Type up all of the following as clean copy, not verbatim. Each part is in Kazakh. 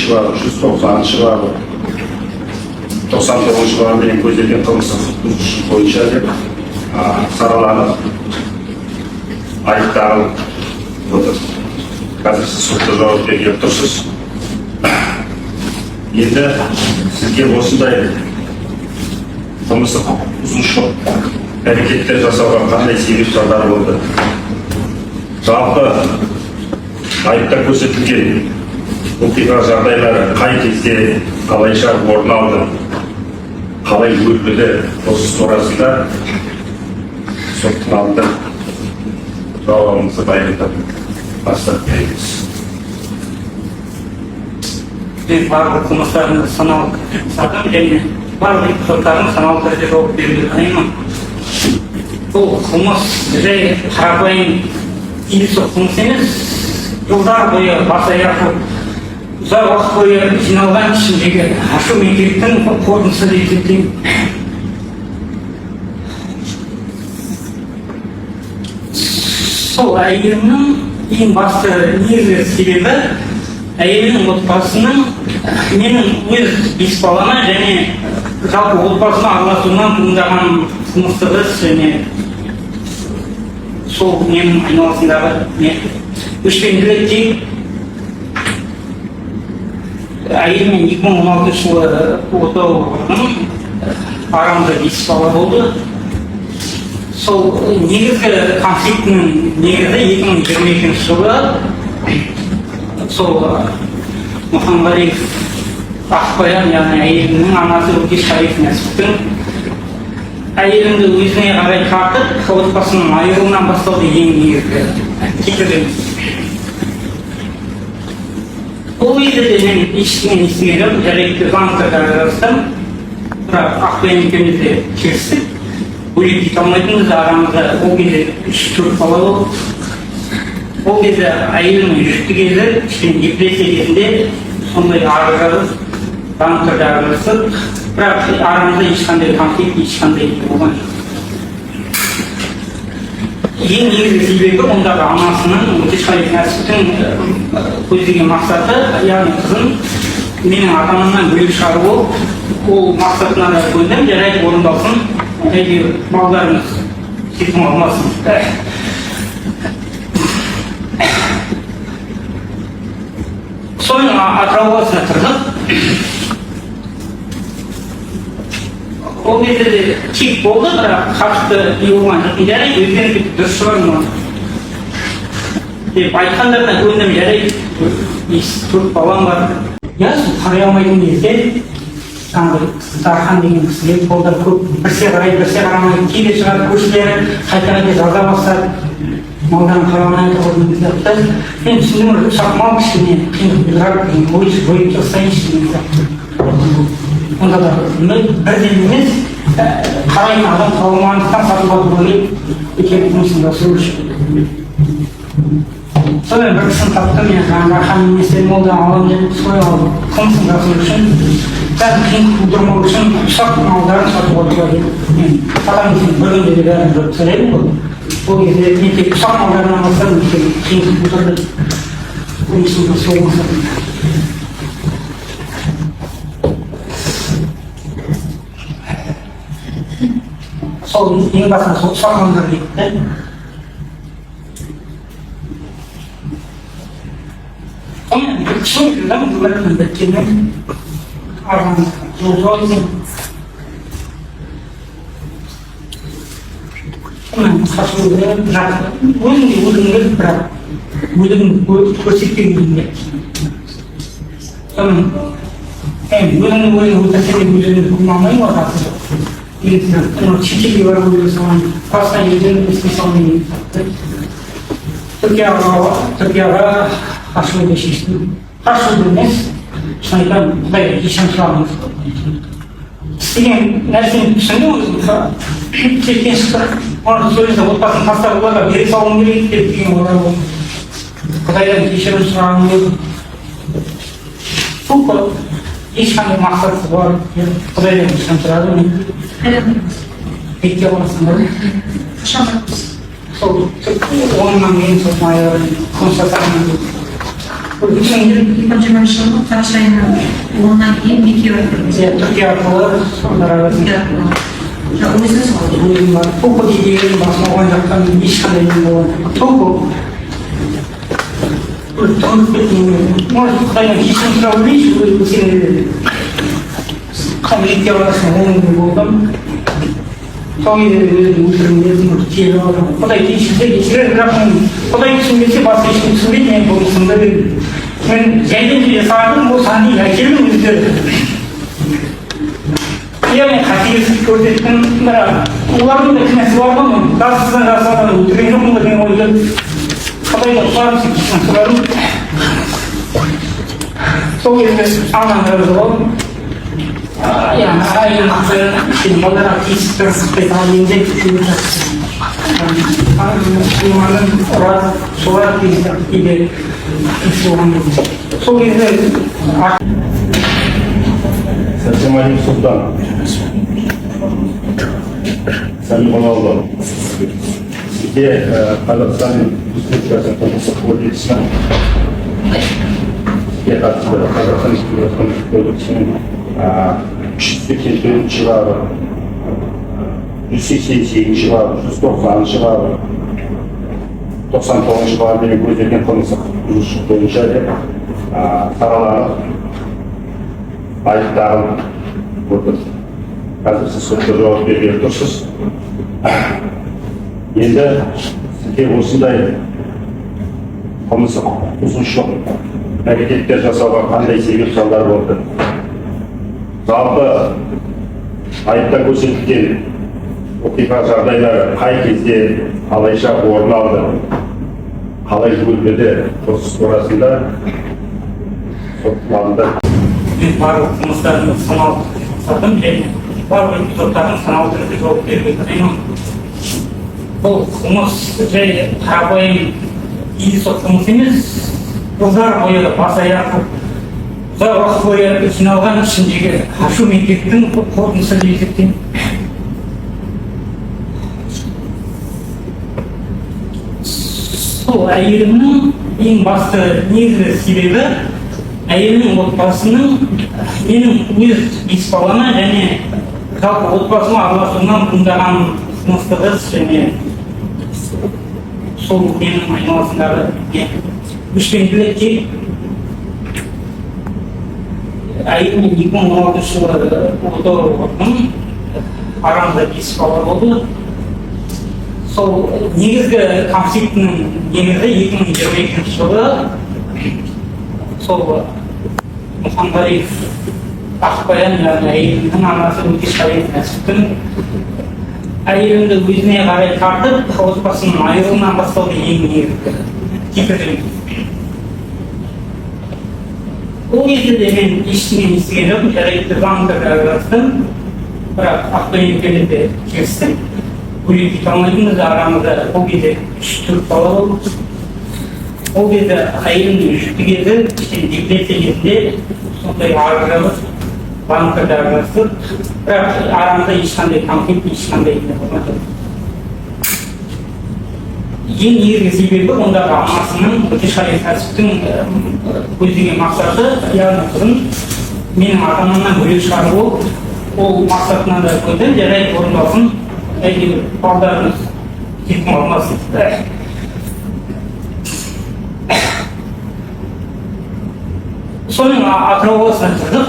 бабы, 190 бабы, 99 бабымен көзделген қылмыстық бұзушылық бойынша деп сараланып айып тағылып отыр. Қазір сіз сотта жауап беріп тұрсыз. Енді сізге осындай қылмыстық бұзушылық әрекеттер жасауға қандай себептер болды? Жалпы айыпта көрсетілген оқиға жағдайлары қай кезде қалайша орын алды, қалай өрбіді, осы турасында соттың алдында жауабыңызды баяндап бастап беріңіз. Мен барлық қылмыстарымды саналы сатам және барлық соттарым саналы түрде жауап беруге дайынмын. Бұл қылмыс жай қарапайым иісі қылмыс емес, жылдар бойы бас аяғы ұзақ уақыт бойы жиналған ішіндегі ашу мекендіктің қорытындысы деп есептеймін. Сол әйелімнің ең басты негізгі себебі әйелімнің отбасының менің өз 5 балама және жалпы отбасыма араласуынан туындаған қылмыстық іс және сол менің айналасындағы өшпенділік тек әйелімен 2016 жылы отауының арамызда 5 бала болды. Сол негізгі конфликтінің негізі 2022 жылы сол Мұхамғалиев Ақбаян, яғни әйелімнің анасы Өкешқалиев Нәсіптің әйелімді өзіне қарай тартып, отбасының айырылуынан басталды ең негізгі кедергі. Ол кезде мен ештеңе естіген жоқпын, жарайды заңды жаздым, бірақ Ақбаян екеумізде келістік. Бөлек кете алмайтынбыз, арамызда ол кезде 3-4 бала болды. Ол кезде әйелімнің жүкті кезі, кішкене депрессия кезінде сондай арғы заңды түрде араласып, бірақ арамызда ешқандай конфликт, ешқандай болған жоқ. Ең негізгі себебі ондағы анасының Өкешқалиев Нәсіптің көздеген мақсаты, яғни қызын менің ата-анамнан бөліп шығару, ол мақсатына да көндім, жарайды орындалсын, әйтеуір балаларымыз жетім қалмасын. Соның Атырау қаласына тұрдық. Ол кезде де кек болды, бірақ қатты не болған жоқ. Жарайды, өздеріңді дұрыс шығармын деп айтқандарына көндім, жарайды, 4 балам бар. Я қарай алмайтын кезде Дархан деген кісіге қолдар көп, бірсе қарайды, бірсе қарамайды, кейде шығады, көршілері қайта-қайта жаза бастады. Малдарын қарамай тұрғызын сияқты. Мен түсіндім, шақмал кішкене қиындық ойып жасайыншы деген сияқты. Онда да бірден емес, қарайтын адам қаламағандықтан сатып алып ойлап, екеуінің жұмысында сүру үшін. Сонымен бір кісіні таптым, мен Дархан еместен молдан алам деп солай алып, қылмысын жасыру үшін, бәрін қиындық тудырмау үшін ұсақ малдарын сатып алуға деп. Мен сатамын бір күнде де бәрін жүріп сөйлеймін ғой. Ол кезде мен тек ұсақ малдарынан бастадым, қиындық тудырды. Қылмысында сол мақсатым. Сол ең басында сол ұсақ малдар дейді. Сонымен бір кіші ойлам, бұлардың біткенмен арғаны жол жауызым. Қашылды, бірақ өзіңді бірақ өзіңді көрсетпей өзіңді. Сонымен өзіңді өзіңді күлмамайын ғой қасы жоқ. Шетелге барып өйде соған, басқа елден өске салмайын. Түркияға қашылды шештім. Қашылды емес, шын айтам, құдай ешен сұрағымыз. істеген нәрсені түсінді өзім кеткен шықты оны сөйлесе отбасын тастап оларға бере салуым керек деп деген ойлар болды. Құдайдан кешірім сұрағым келді. Сол ешқандай мақсатсыз бар Құдайдан кешірім сұрады мен. Мектепке барасың ба? Сол 10 мың мен сосын аяғын жұмыс жасағаннан кейін 2020 жылдың қараша айының 10-нан кейін неке өткіздіңіз. Түркия арқылы сондар арасында Өзіңіз ғой? өзім бар. Тоқы деген басын оған жақтан ешқандай не болған. Тоқы. Тонып кеттім. Может, Қытайдан кешірім сұрап ойлайыншы, сені қабілетке барасың, оңымды болдым. Сол кезде өзім өлтірмедім, келіп алдым. Құдай кешірер, бірақ Құдай түсінбесе басқа ешкім түсінбейді, мен бұл сынды дедім. Мен жайдан жерде сағадым, ол саған дейін әкелдің өздері. Иә, мен қатыгездік көрсеттім, бірақ олардың да кінәсі бар ғой, мен жассыздан жасалған өлтірген жоқпын ба деген ойды Құдайға сұрадым, кешірім сұрадым. Сол кезде анам разы болдым. Yani ayırmakları film olarak istiyoruz halinde Müslümanın orada soğuk gibi Müslüman Сол кезде Сәрсенғали Сұлтан Сәлімғалыұлы сізге Қазақстан Республикасы қылмыстық кодексінің сізге қатысты Қазақстан Республикасы қылмыстық кодексінің 384-ші бабы, 188-ші бабы, 190-ші бабы, 99-ші бабымен көзделген қылмыстық бұзушылық бойынша сараланып, айыпталып отыр. Қазір сіз сотта жауап берген тұрсыз. Енді сізге осындай қылмыстық бұзушылық әрекеттер жасауға қандай себеп салдар болды? Жалпы айыпта көрсетілген оқиға жағдайлары қай кезде қалайша орын алды, қалай жүйеледі процесс турасында сотталды. Мен барлық қылмыстардың саналып жасадым және барлық эпизодтардың саналы түрде жауап беруге тырысамын. Бұл қылмыс жай қарапайым кездейсоқ қылмыс емес, жылдар бойы бас аяқ ұзақ уақыт бойы жиналған ішіндегі ашу мектептің қорытындысы деп есептеймін. Сол әйелімнің ең басты негізгі себебі әйелімнің отбасының менің өз бес балама және жалпы отбасыма араласуынан туындаған қылмыстық іс және сол менің айналасындағы өшпенділікке әйелім 2016 жылы ұлдау болдым, арамызда 5 бала болды. Сол негізгі конфликтінің негізі 2022 жылы сол Мұхамбаев Ақбаян әйелімнің анасы Өтешқалиев Нәсіптің әйелімді өзіне қарай тартып, отбасының айырылуынан басталды ең негізгі кепілдік. Ол кезде де мен ештеңе естіген жоқпын, жарайды заңды араластым, бірақ Ақбаян де келістім. Көйлек кете алмайтынбыз, арамызда ол кезде 3-4 бала болды. Ол кезде әйелімнің жүкті кезі, депрессия кезінде сондай араласып, банкада араласып, бірақ арамызда ешқандай конфликт, ешқандай болмады. Ең негізгі себебі ондағы анасының Өтешқалиев Нәсіптің көздеген мақсаты, яғни қызын менің ата-анамнан бөлек шығару, ол мақсатына да қойды, жарайды орындалсын, әйтеуір балдарымыз жетім қалмасын. Соның Атырау қаласына тұрдық.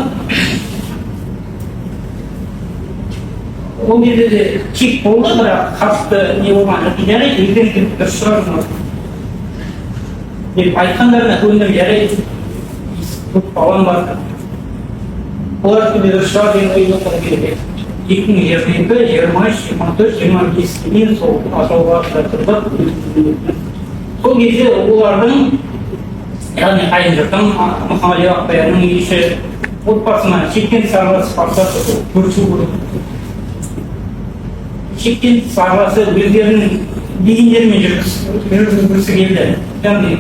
Ол кезде де кек болды, бірақ қатысты не болған жоқ. Жарайды, өздерің дұрыс шығармыз деп айтқандарына көндім, жарайды, көп балам бар. Олар көбе дұрыс шығар деген ой отыру керек. 2022, 23, 24, 25 дейін сол Атырау қаласында тұрдық. Сол кезде олардың яғни қайын жұртым Мұхамбаев Ақбаянның үйші отбасына шектен сарыласы қарсасы көрсу көрді. Шектен сарыласы өздерінің дегендерімен жүргісі келді. Яғни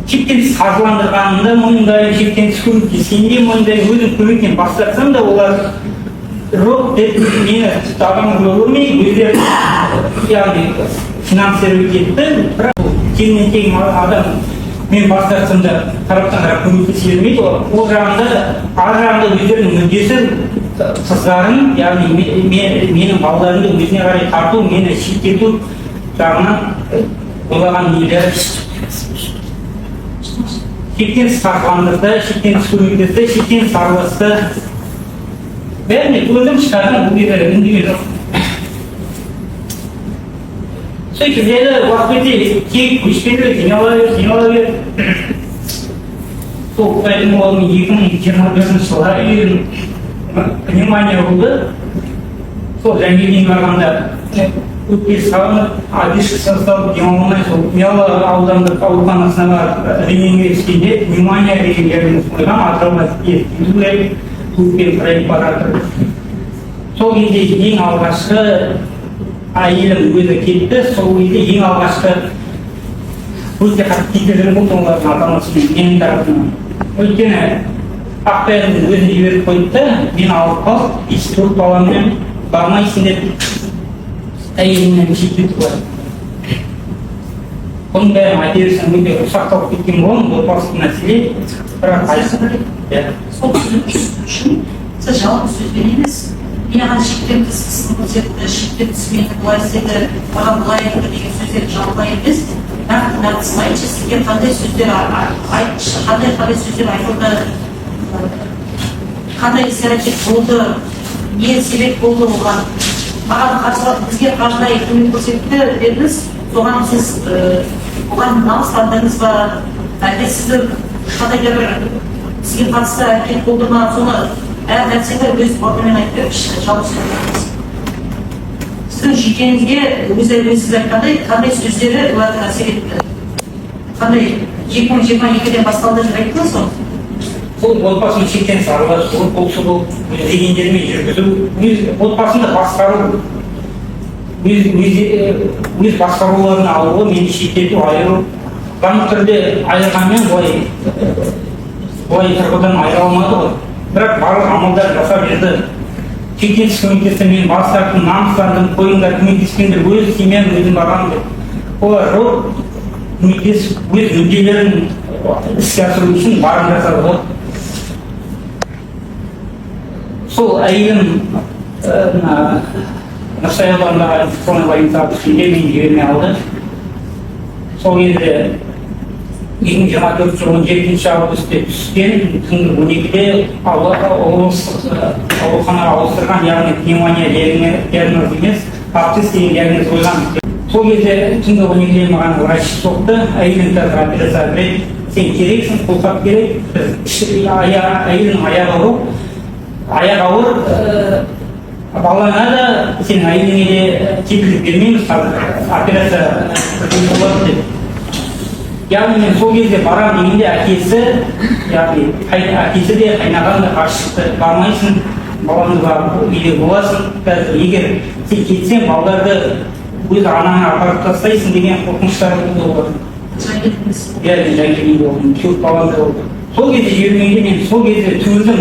шектен сарыландырғанында мойындайын, шектен көріп кескенде мойындайын, өзім көмектен бас тартсам да олар жоқ деп мені адамға көрмей өздері яғни финансер өтетті. Бірақ тегінен тең адам мен бас тартсам да тараптан қарап көмектесе бермейді, ол жағында ар жағында өздерінің мүддесі қыздарын, яғни менің балаларымды өзіне қарай тарту, мені шеттету жағынан ойлаған нелері шектен тыс қаржыландырды, шектен тыс көмектесті, шектен тыс араласты. Бәріне көзім шығарған бұл жерде үндеген жоқ. Сол кездері уақыт өте тек көшпелі жинала бер. Сол Қытайдың олың 2021 жылы внимание болды. Сол Жәңгелден барғанда өтпес салынып, одышка составып демалмай сол Мялы аудандық ауруханасына барып рентгенге түскенде внимание деген жеріміз қойған, атырауға кетті. Көппен құрайып баратыр. Сол кезде ең алғашқы әйелім өзі кетті, сол кезде ең алғашқы өте қатты титерген болды олардың ата-анасымен менің тарапымнан. Өйткені Ақбайдың өзін жіберіп қойды, мен алып қалып, 4 баламмен бармайсың деп әйелімнен шектетіп қойды. Бұның бәрін айта берсең өте ұсақталып кеткен болам, отбасылық мәселе, бірақ қайсы. Сол үшін сіз жалпы сөзбен емес, маған шектен тыс қысым көрсетті, шектен тыс мені бұлай істеді, маған бұлай етті деген сөздер жалпы емес. Нақтысын айтшы, сізге қандай сөздер айтшы, қандай сөздер айтылды, қандай іс-әрекет болды, не себеп болды оған. Маған бізге қандай көмек көрсетті дедіңіз, соған сіз оған намыстандыңыз ба, әлде сіздің қандай да бір сізге қатысты әрекет болды ма, соны әр нәрсені өз орнымен айтып беріңізші, жалпы сөйлеңіз. Сіздің жүйкеңізге сіз айтқандай қандай сөздері олардың әсер етті? Қандай 2022-ден басталды деп айттыңыз ғой? Бұл отбасын шектен сарылас, қолсыз дегендермен жүргізу, отбасында басқару, өз басқаруларын алуы, мені шеттету, айыру, заңды түрде айырғанмен бұлай тұрғыдан айыра алмады ғой. Бірақ барлық амалдар жасап жүрді. Шектен тыс көмектесті, мен бас тарттым, намыстандым, қойыңдар көмектескендер, өз семьям өзім барғам деп. Олар көмектесіп, өз мүдделерін іске асыру үшін барын жасады ғой. Сол әйелім Нұрсай ауданындағы инфекционный больницаға түскенде мені жеріне алды. Сол кезде 2024 жылының 7 августте түскен, түнгі 12-де ауруханаға ауыстырған, яғни пневмония диагноз емес, аптис деген диагноз қойған. Сол кезде түнгі 12-де маған врач соқты, әйелің қазір операция береді, сен керексің, қолқап керек, әйелің аяқ ауыр, балаңа да сен әйеліңе де кепілдік бермейміз, операция болады деп. Яғни мен сол кезде барам дегенде әкесі де қайнаған да қарсы шықты. Бармайсың, балаңды барып үйде боласың. Қазір егер сен кетсең, балаларды өз анаңа апарып тастайсың деген қорқыныштар болды. Жәңгелден болдым, 4 балам да болды. Сол кезде жібермейді, мен сол кезде түзілдім.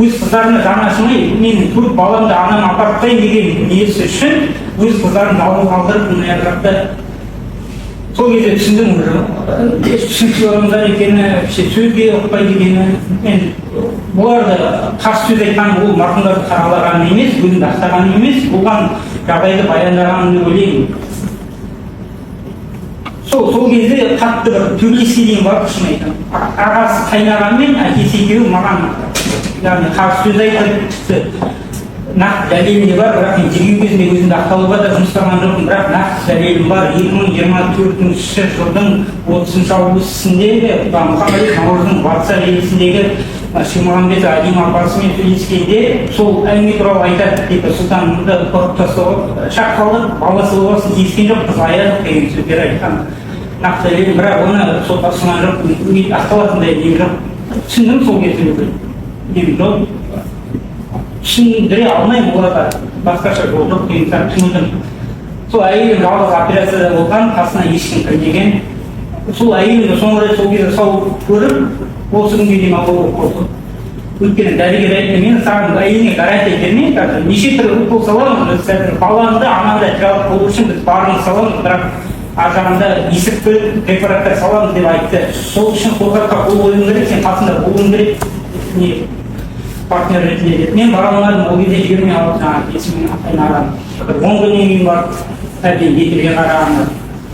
Өз қыздарына жаны ашымай, менің 4 баламды анам апарып тастайын деген ниесі үшін өз қыздарымды алып қалдырып, мына жақта сол кезде түсіндім, түсінікті адамдар екені, сөзге ұқпайды екені. Мен бұларды қарсы сөз айтқан, ол марқұмдарды қаралаған емес, өзімді ақтаған емес, болған жағдайды баяндағанымды ойлаймын. Сол кезде қатты бір төбелеске дейін барып шын айтамын. Ағасы қайнағанмен әкесі екеуі маған қарсы сөз айтып, нақты дәлелім де бар, бірақ мен тергеу кезінде өзімді ақталуға да жұмыстаған жоқпын, бірақ нақты дәлелім бар. 2024 жылдың 30 августысінде Мұхаммед Наурыздың WhatsApp желісіндегі Шимағанбет Адим апасымен сөйлескенде сол әңгіме туралы айтады, дейді, сұлтанымды қорқып тастауға шақ қалдық, баласы болғасын тиіскен жоқ, қыз аядық деген сөздер айтқан. Нақты дәлелім, бірақ оны сотқа ұсынған жоқ, ақталатындай нем жоқ. Түсіндім сол кезде нем жоқ. Түсіндіре алмаймын, оларға басқаша жол жоқ деген сияқты түсіндім. Сол әйелім жалғыз операцияда болған, қасына ешкім кірмеген. Сол әйелімді соңғы рет сол кезде сау көріп, осы күнге дейін алуға қорқып. Өйткені дәрігер айтты, мен саған әйеліңе гарантия бермеймін, қазір неше түрлі укол саламыз, біз қазір баламды анандай жалғыз болу үшін біз барымыз саламыз, бірақ ар жағында есірткі препараттар саламыз деп айтты. Сол үшін қолхатқа қол қоюың керек, сен қасында болуың керек, не партнер ретінде деп. Мен бара алмадым, ол кезде жібермей алып жаңағы есімін апайын арадым. 10 күннен кейін барып, әбден бетіге қарағанда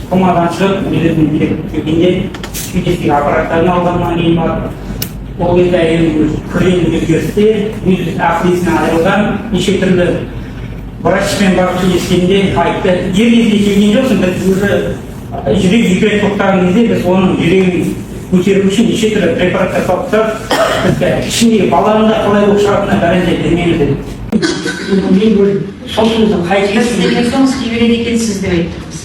қомадан шығып, билетін керек келгенде шүйдестегі аппараттарын алғаннан кейін барып, ол кезде әйелім күрделі өзгерістер, ақыл-есінен айырылған, неше түрлі врачпен барып сөйлескенде айтты, ер кезде келген жоқсың, біз уже жүрек жүйкелеп тоқтаған кезде біз оның жүрегін көтеру үшін неше түрлі препараттар салып ішіндегі баланың да қалай болып шығатынына гарантия бермейміз деді. Мен сол сөзді қайтып Деген соң істей береді екенсіз деп айттыңыз.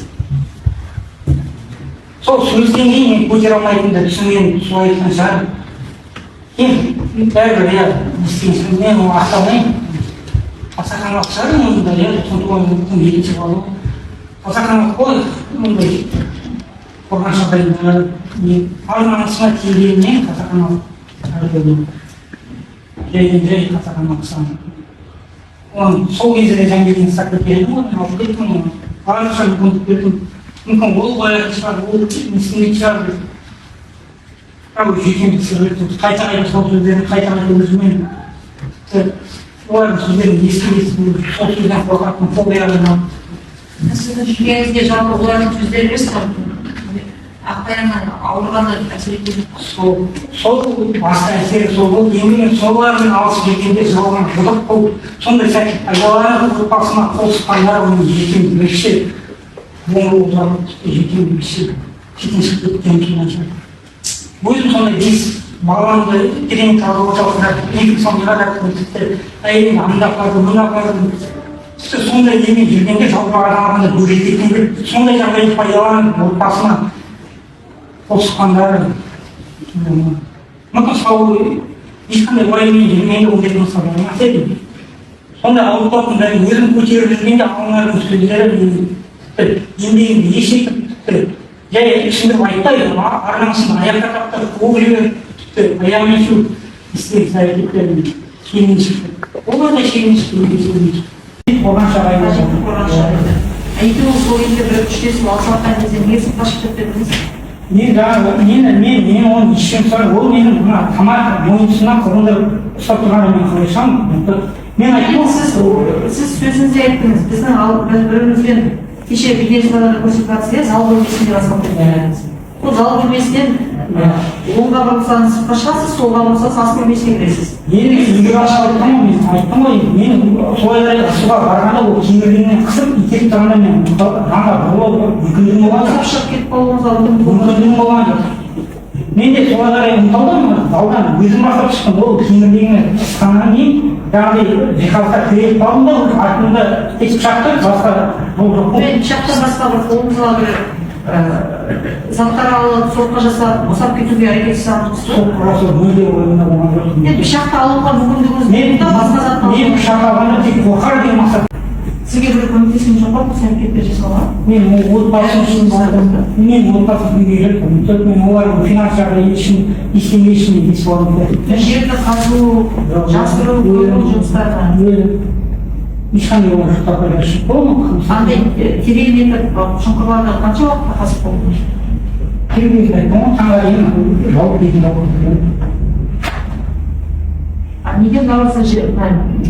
сол сөзден кейін мен көтере алмайтынымды түсінген солай айтқан шығар. Кейін бәрібір иә істейсің, мен оны ақталмаймын. Қасақаналық шығар мұнда иә, тұнтуған екінші балу. Қасақаналық қой, мұндай қорған жағдайында арнамысына тиілгеннен қасақаналық әрдеудің. Жай қасақаналық саны. Оның сол кезде де жаңберден сақтап береді ғой, алып кеттім оны. Барынша мүмкіндік бердім. Мүмкін ол қояды шығар, ол несінен шығар. Жүйкемді сырлетіп, қайта-қайта сол сөздерін қайта-қайта өзімен олардың сөздерін естіп, сол сөзден қорқатын, сол аяғынан. Сіздің жүргеніңізде жалпы олардың сөздері емес қой. Ақпаяннан ауырғаны әсер етеді. Сол басқа әсері сол болды. Енді солармен алысып жүргенде жалған жұдық болып, сондай сәт айналаны отбасына қол сұққандар оның жүйкемді бірінші оңыр ұзарып, жүйкемді бірінші шетен шығып кеткен кейін. Өзім сондай бес баламды клиникалық орталықта инфекционға жатқым, тіпті әйелімді анда апардым, мына апардым. Тіпті сондай немен жүргенде жалпы адамға бөлектейтін бір сондай жағдайды пайдаланып отбасына қол сұққандары. Мүмкін сау ешқандай уайыммен жүргенде ондай мысалдар болмас еді. Сондай ауыртпақтың бәрін өзім көтеріп жүргенде аналардың сөздері еңбегімді еш етіп жай түсіндіріп айтпайды, арнамысында аяққа таптап, қуып жіберіп, аяғымен сүйіп, істеген әрекеттерін кейін шықты. Олар да кейін шықты. Қорған шағайды. Екеуіңіз сол елде бір күштесіп алсақтан кезде неге сыртқа шығып кетпедіңіз? Мен оны ешкім сұрай, ол менің мына тамақ мойынсынан қылындырып ұстап тұрғаны мен қалайшам. Мен айттым, сіз сөзіңізде айттыңыз, біздің бірімізбен кеше видеосында консультация зал бөлмесінде басталды. Ол зал бөлмесінен оңға бұрылсаңыз сыртқа шығасыз, солға бұрылсаңыз ас бөлмесіне кіресіз. Үйге айттым ғой, мен солай суға барғанда ол кеңірдеңнен қысып, итеріп тұрғанда мен жанға бұрылып мүмкіндігім болған жоқ. Шығып кетіп қалуыңызға мүмкіндігім болған жоқ. Мен де солай қарай ұмтылдым, залдан өзім бастап шықтым, ол кеңірдеңнен шыққаннан кейін жаңағыдай жиһазға тіреліп қалдым да, артымда тек пышақты басқа жол жоқ. Мен пышақтан басқа бір қолыңызға бір заттар алып, сотқа жасап, босап кетуге әрекет жасаңыз. Сол мүлде ойымда болған жоқ. Мен пышақты алуға мүмкіндігіңіз болса, басқа заттан алып. Мен пышақ алғанда тек қорқар деген мақсат. Сізге бір көмектескен жоқ па, осы әрекеттер жасауға? Мен отбасым үшін бардым. Мен отбасым үйге келдім. Тек мен олардың финанс жағдайы үшін ештеңе үшін ес болдым. Жерді қазу, жастыру, көру жұмыстарына. Ешқандай олар жұқтапайда шығып болмақ. Андай терең етіп, шұңқырларда қанша уақытта қазып болдыңыз? Келгенде айттым, таңға дейін жауып дейтін болды. Неден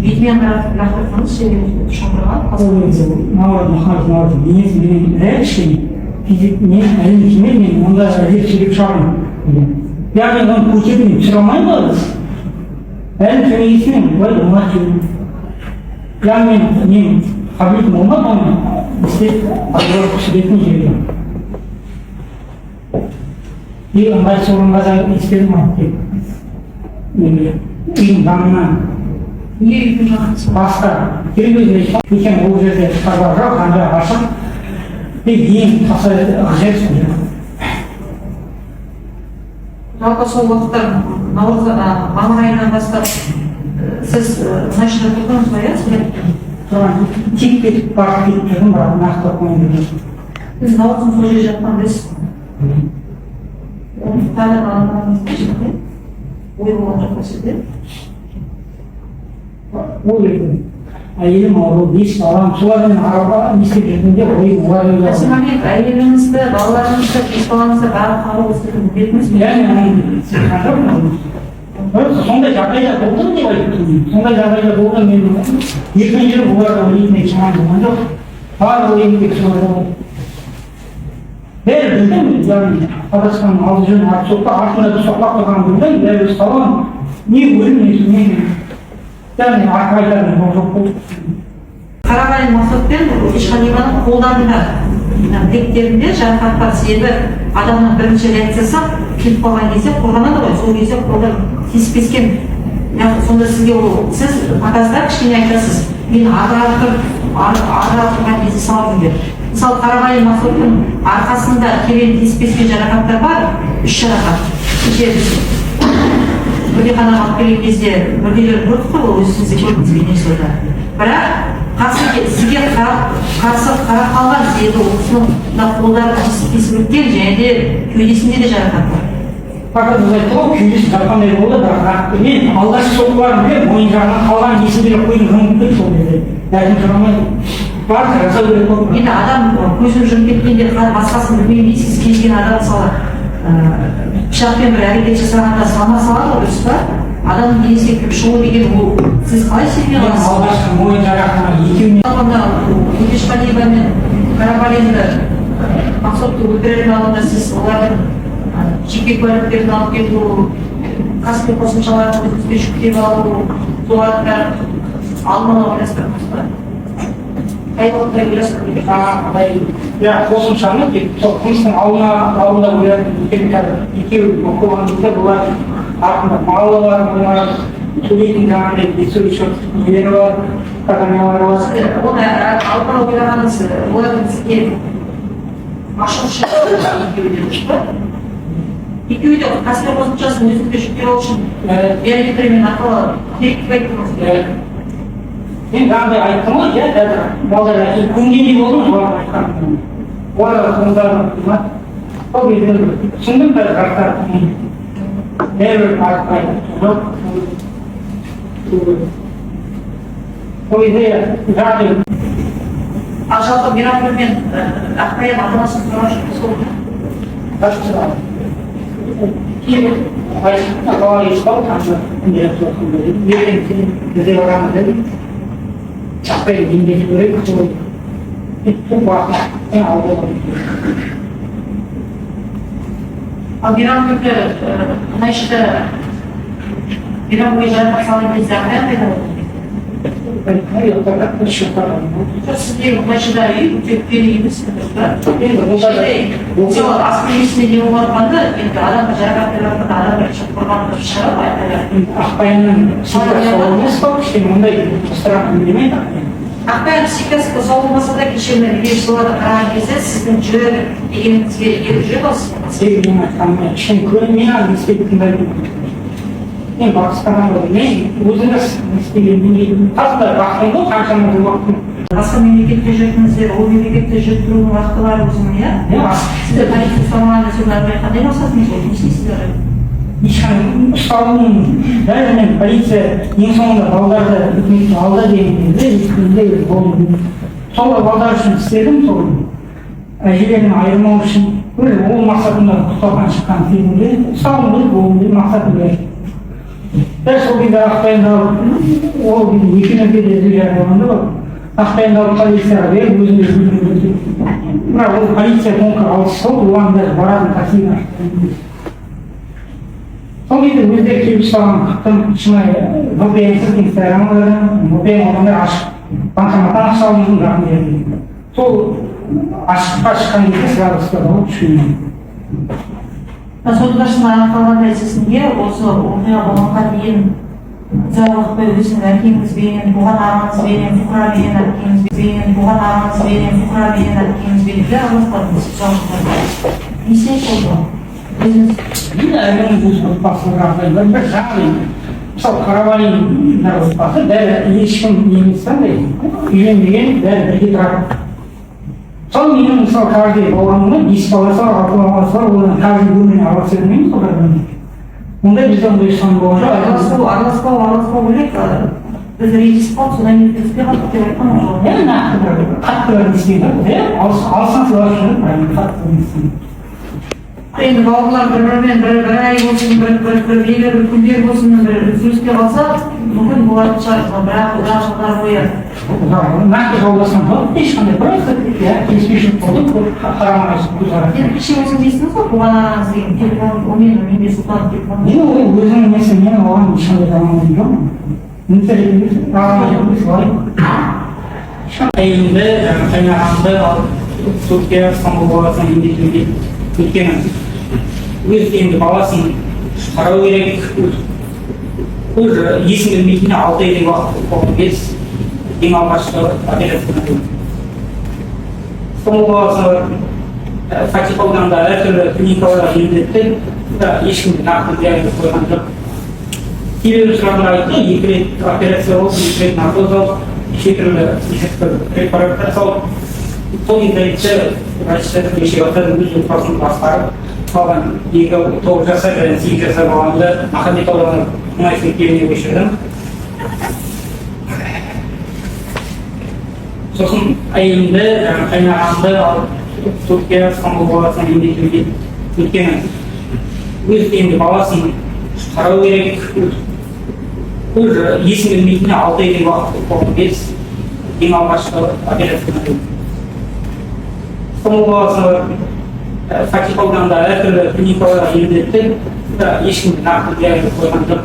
бетімен лақтырдыңыз шұңқырға? Мағарып, денесі менен рәл ішкен, мен әлем кемел, мен онда рет сөйлеп шығармын. Яғни оны көтердім, түсіре алмайын ба біз? Әлем кемелесінен, былай оңа сөйлем. Яғни мен қабілетім болмады, оны істеп, адырып түсіретін жерден. Ыңғай сорынға да істедім айтып. Үйдің жанынан. Неге үйдің жанынан? Басқа. Керегөзіне екен ол жерде шарбар жоқ, қанда ашық. Ең тасы жер сөйлем. Жалпы сол уақыттар мамыр айынан бастап сіз мына жерде тұрдыңыз ба, иә? Тұрған тек кетіп барып кетіп жүрдім, бірақ нақты қойын. Сіз наурыздың сол жерде жатқандайсыз. Тағы алғаныңыз жерде? Ой болған жоқ па сізде? Ол жерде әйелім ауру, 5 балам, солармен аралға не істеп жүргенде ойым олай Мәселен, әйеліңізді, балаларыңызды, 5 балаңызды барлық қару өсіріп бердіңіз бе? Сондай жағдайда болды деп айтып тұрмын. Сондай жағдайда болды, мен екінші жыл оларға ойыммен шығарып болған жоқ. Барлық ойыммен шығарып бәрі білдім, яғни Қазақстанның алды жүрген артықта артында бір соқпақ тұрған білдім, бәрі ұсталған, не өлім, не түнмен, яғни арқа айтатын ол жоқ болды. Қарағай Мақсатпен Ишханиманың қолдарында білектерінде жарақаттар себебі адамның бірінші реакциясы келіп қалған кезде қорғанады ғой, сол кезде қолдар тиіспескен. Сонда сізге ол, сіз магазда кішкене айтасыз, мен ағырақ тұрған кезде салдым деп. Мысалы, Қарағай Мақсаттың арқасында керен тиіспескен жарақаттар бар, 3 жарақат. Бөдеханаға алып келген кезде мүрделер көрдік қой, ол өзіңізде көрдіңіз бейнесында. Бірақ сізге қарсы қарап қалған себебі ол кісінің қолдары тиісіп өткен және де кеудесінде де жарақат бар. Fakat bu köyüs tarafından oldu da ben Allah soklarım diye oyuncağına kalan yeşilleri koyun hınklık oluyor. Yani şuramayı var da rasa böyle kokmuyor. Енді адам көзін жұмып кеткенде басқасын білмеймін дейсіз, келген адам мысалы пышақпен бір әрекет жасағанда салма салады ғой, дұрыс па? Адамның денесіне кіріп шығу деген ол сіз қалай сенбей аласыз? Алғашқы мойын жарақына екеуіне Ишханима мен Қарабалинді Мақсатты өлтірердің алдында сіз олардың жеке куәліктерін алып келу, кәсіби қосымшаларын өзіңізге жүктеп алу, солардың бәрін алдын ала ойластырдыңыз ба? Қайдалықтай ойластырдыңыз? Ya қосымшаны қылмыстың алдында ойлайтын екеуі оқылғанымызда бұлар артында малы бар, бұлар төлейтін жаңағыдай бесінші нелері бар, компаниялары бар. Оны алдын ала ойлағаныңыз, олардың сізге ашық шығып екеуі де кәсіби қосымшасын өзіңізге жүктеп алу үшін биометриямен арқылы керекті байттыңыз. Мен жаңағыдай айттым ғой, иә, балдар көнгендей болдым оларға айтқаным. Оларға соңдарын сол кезде түсіндім бәрі жақтар. Бәрібір артық айтып жоқ. Сол кезде жағдай. Ал жалпы Мейрамгүл мен Ақбаян ата-анасын сұраған жоқсыз ғой? Қашқызған. Кейін бала ешқал қанша күндері сосын дедім. Ертең сен бізде барамыз дедім. Ақбаян еңбек көрейік, сол бұл уақытын алды ғой. Ал Мейрамгүлді мұнайшыда Мейрамгүлге жарақат салған кезде Ақбаян қайда болды? Сізде мұнайшыда үй өтеппен емес, асқы есіне не болғанда, енді адамға жарақат беріп адамға шығып құрғанды шығарып айтады. Ақбаянның психикасы болмас па, кішкене мұндай сұрақ демейді. Ақбаян психикасы болмаса да кешені соларды қараған кезде сіздің жүрек дегеніңізге еріп жүреді осы. Sevgilim айтқанымен кішкене көрінмей алып істеп тыңдайтын. Мен бақыстаған ғой, мен өзіңіз істегенмен қасында бақтым ғой, қаншама жыл уақытым. Басқа мемлекетте жүрдіңіздер, ол мемлекетте жүріп тұруының уақыты бар өзінің, иә? Сізді полиция ұстамаған сөздерді қандай мақсатыңыз болды, не істейсіздер? Ешқандай ұсталуының бәрінен полиция ең соңында балдарды үкіметтің алды деген кезде болды. Сол балдар үшін істедім, сол әжелерін айырмау үшін ол мақсатында құтылған шыққан фильмде ұсталуым бұл мақсатым бар. Дәл сол кезде Ақбаянды алып, ол екеуіне де үзілер болғанда ғой, Ақбаянды алып полицияға беріп, өзінде жүргізді. Бірақ ол полиция конкурс алыс болды, оған даже баратын таксиға. Сол кезде өздері келіп ұстаған қыттым, шынайы VPN-сіз Инстаграмдардан, VPN одандар ашық, банкоматтан ақша алудың жағын берді. Сол ашыққа шыққан кезде сразу ұстады ғой, үшкеннен. Сотташының анықталған нәрсесінде осы оқиға болғанға дейін зауықпен өзінің әкеңізбен, туған ағаңызбен, фуқрамен әкеңізбен, туған ағаңызбен, фуқрамен әкеңізбен де араласпадыңыз зауықтарда. Несіне болды? Мен әлемнің өз отбасылық жағдайлар бір жағдай. Мысалы Қарабалиндар отбасы бәрі ешкім емес қандай, үйленбеген бәрі бірге тұрады. Сол менің мысалы каждый баламның 10 баласы бар, 6 баласы бар, олардың каждый өміріне араласа бермейміз солардан. Ондай бізде ондай ұстаным болған жоқ. Араласпау бөлек, біз рейдис қалып, содан кейін түспей қалдық деп айтқан жоқ. Нақты бір қатты бір несіне алсаң сыйлап жүріп, қатты бір несіне. Енді бауырлар бір-бірімен бір ай болсын, бір күндер болсын, бір сөйлеспей қалса, мүмкін болатын шығар, бірақ жылдар бойы. Нақты жолдасқан жоқ, ешқандай просто келіспеушілік болды, қарама-қайшы көзқарас. Енді кеше өзің дейсіңіз ғой, туған анаңыз деген телефон, онымен менде сұлтан телефон. Мен өзім несі, мен оған ешқандай дамамын жоқпын. Әйелімді, қайнағамды алып Түркия, Стамбул қаласына емдетуге өткені. Өз енді баласын қарау керек, уже есін білмейтіне 6 айдай уақыт болған кез ең алғашқы операцияны өтті. Стамбул қаласына Фатих ауданында әртүрлі клиникаларға емдетті, ешкімде нақты диагноз қойған жоқ. Себебін сұрағанда айтты, 2 рет операция болды, 2 рет наркоз алып, шетірлі препараттар салып, сол кезде айтты, врачтар кешегатар өз отбасын басқарып, қалған 9 жасар және 8 жасар баламды Махамбет ауданы мұнай мектебіне көшірдім. Сосын әйелімді, қайнағамды алып Түркия, Стамбул қаласына емдетуге өткені. Өз енді баласын қарау керек, уже есін білмейтіне 6 айдай уақыт болған кез ең алғашқы операцияны өтті. Стамбул қаласына Фатих ауданында әртүрлі клиникаларға емдетті, ешкімде нақты диагноз қойған жоқ.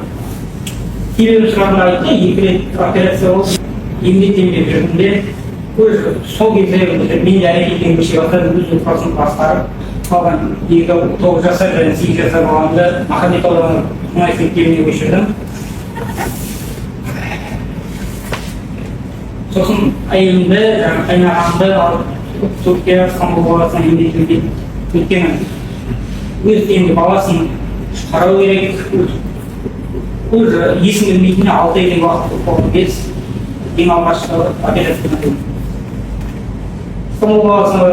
Себебін сұрағанда айтты, 2 рет операция болды, емдетемін деп жүргенде, сол кезде мен де әрекеттен көшегатар өз отбасын басқарып, қалған 9 жасар және 8 жасар баламды Махамбет ауданы мұнай мектебіне көшірдім. Сосын әйелімді, қайнағамды алып Түркия, Стамбул қаласына емдетуге өткені. Өз енді баласын қарау керек, уже есін білмейтіне 6 айдай уақыт болған кез ең алғашқы операцияны өтті. Стамбул қаласына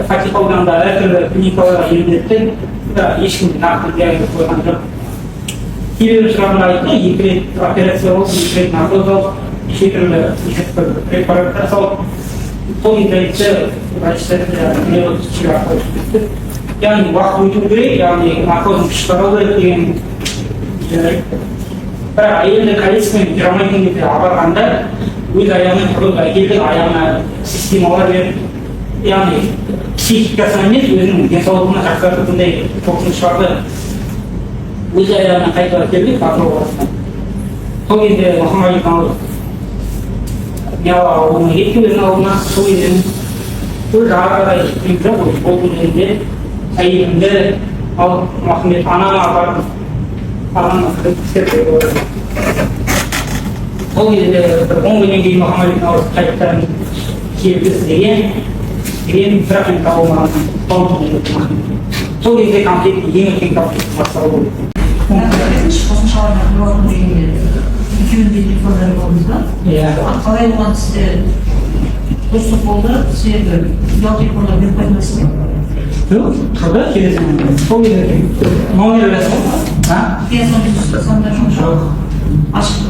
Фатих ауданында әртүрлі клиникаларға емдетті, ешкімде нақты диагноз қойған жоқ. Себебін сұрағанда айтты, 2 рет операция болды, 2 рет наркоз алып, шетірлі препараттар салып, сол кезде айтты, врачтар кешегі арқылы өтті. Яғни уақыт өту керек, яғни наркозын шығару керек деген. Бірақ әйелді колесімен жүремейтін деп апарғанда өз аяғымен тұрып әкелді, аяғына системалар беріп, яғни психикасына емес, өзінің денсаулығына жақсартатындай қорқыныштарды өз аяғына қайтып әкелді, Атырау қаласына. Сол кезде Мұхаммед Мияла ауылына кетті, өзінің ауылына. Сол кезде өз ары-қарай жүріп жоқ, ол күндерінде әйелімді алып Мұхаммед анама апарып, анама істеп қойды. Сол кезде 10 күннен кейін Мұхаммед қайтадан келді деген бірақ мен табылмаған. Сол кезде конфликт, ең үлкен конфликт басталды болды. Қосымшаларына қойылатын дегенде екеуінде телефондары болдыңыз ба? Иә. Қалай оған сізде достық болды, сізге ұялы телефондар беріп қойдыңыз ба? Жоқ, тұрды, келесің. Сол кезде номер білесің ба? Сонда жоқ. Ашық.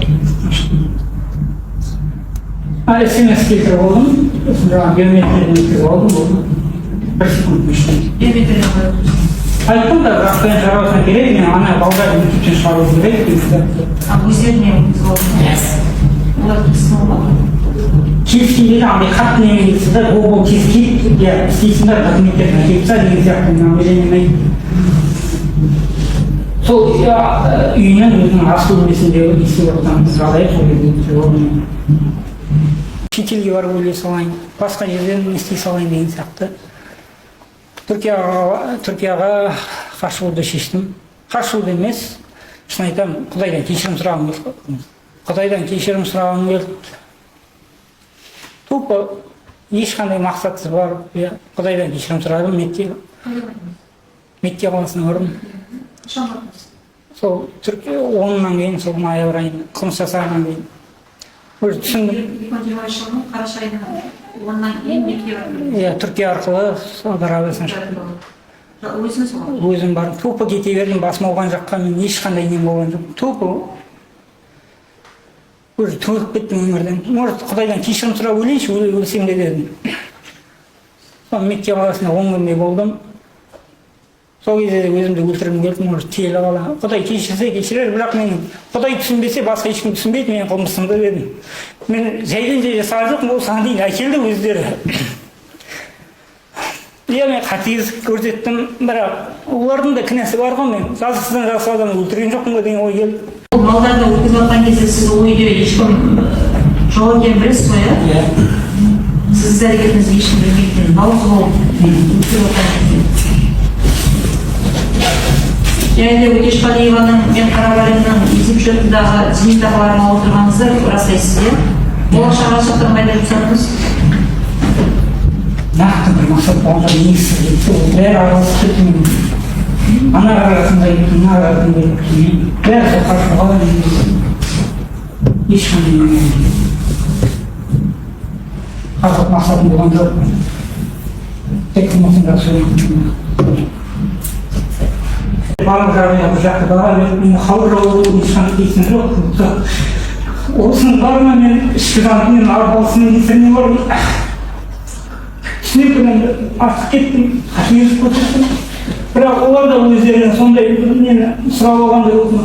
SMS келтіріп болдым, жаңағы биометриядан өткізіп алдым, болдым. 1 секунд ішінде. Биометриядан қойдыңыз. Айттым да, бірақ қойын жарауысына керек, мен ана балдарды мектептен шығару керек дейді. Өздеріне өткізіп алдыңыз? Олар келісім ба? Келіскенде де андай қатты немен келісі да, бұл келіскейді, істейсіңдер документтерін әкеліпса деген сияқты мен өзенемей. Сол үйінен өзінің асыл бөлмесінде естіп отырған жағдайы сол кезде орнымен. Шетелге барып өле салайын, басқа жерден істей салайын деген сияқты. Түркияға қашуды шештім. Қашуды емес, шын айтамын, Құдайдан кешірім сұрағым келді. Құдайдан кешірім сұрағым келді. Тупо ешқандай мақсатсыз барып, Құдайдан кешірім сұрадым, Мекке қаласына бардым. Сол Түркия 10-нан кейін, сол ноябрь айында қылмыс жасағаннан кейін. Өзі түсіндім. 2020 жылының қараша айында 10-нан кейін Меккеге бардым. Иә, Түркия арқылы Сауд Арабиясына шықтым. Өзіңіз ғой? Өзім бардым. Тупо кете бердім, басым ауған жаққа мен ешқандай нем болған жоқ. Тупо уже төніп кеттім өмірден. Может, Құдайдан кешірім сұрап өлейінші, өлсем де дедім. Сол мектеп қаласында 10 күндей болдым. Сол кезде де өзімді өлтіргім келді, может, тиелі қала. Құдай кешірсе кешірер, бірақ мен Құдай түсінбесе, басқа ешкім түсінбейді менің қылмысымды дедім. Мен жайдан жай жасаған жоқпын, осыған дейін әкелді өздері. Иә, мен қатыгездік көрсеттім, бірақ олардың да кінәсі бар ғой, мен жазықсыздан жазықсыз адамды өлтірген жоқпын ғой деген ой келді. Балаларды өткізіп жатқан кезде сіз ол үйде ешкім жоқ екенін білесіз ғой, иә? Сіз іс әрекетіңізді ешкім білмейтін, дауыс болып өткізіп жатқан кезде. Және де Өтешқалиеваның мен Қарабалиннің есепшотындағы зейнетақыларын алып отырғаныңызды растайсыз, иә? Болашаққа шықтырып қайда жұмсадыңыз? Нақты бір мақсат болғанда негізсіз кетті, бәрі араласып кетті. Ана арасында кетті, мына арасында кетті. Бәрі сол қаршыға ешқандай қазақ мақсатым болған жоқ. Тек қылмысында сөйлеймін. Барлық жағдайға бір жақты баға мен халық жауы ешқандай дейсін жоқ. Осының барына мен ішкі жанымен арбалысымен кесіріне бармын. Түсініп мен артық кеттім, қатыгездік көрсеттім. Бірақ олар да өздеріне сондай нені сұрап алғандай болды.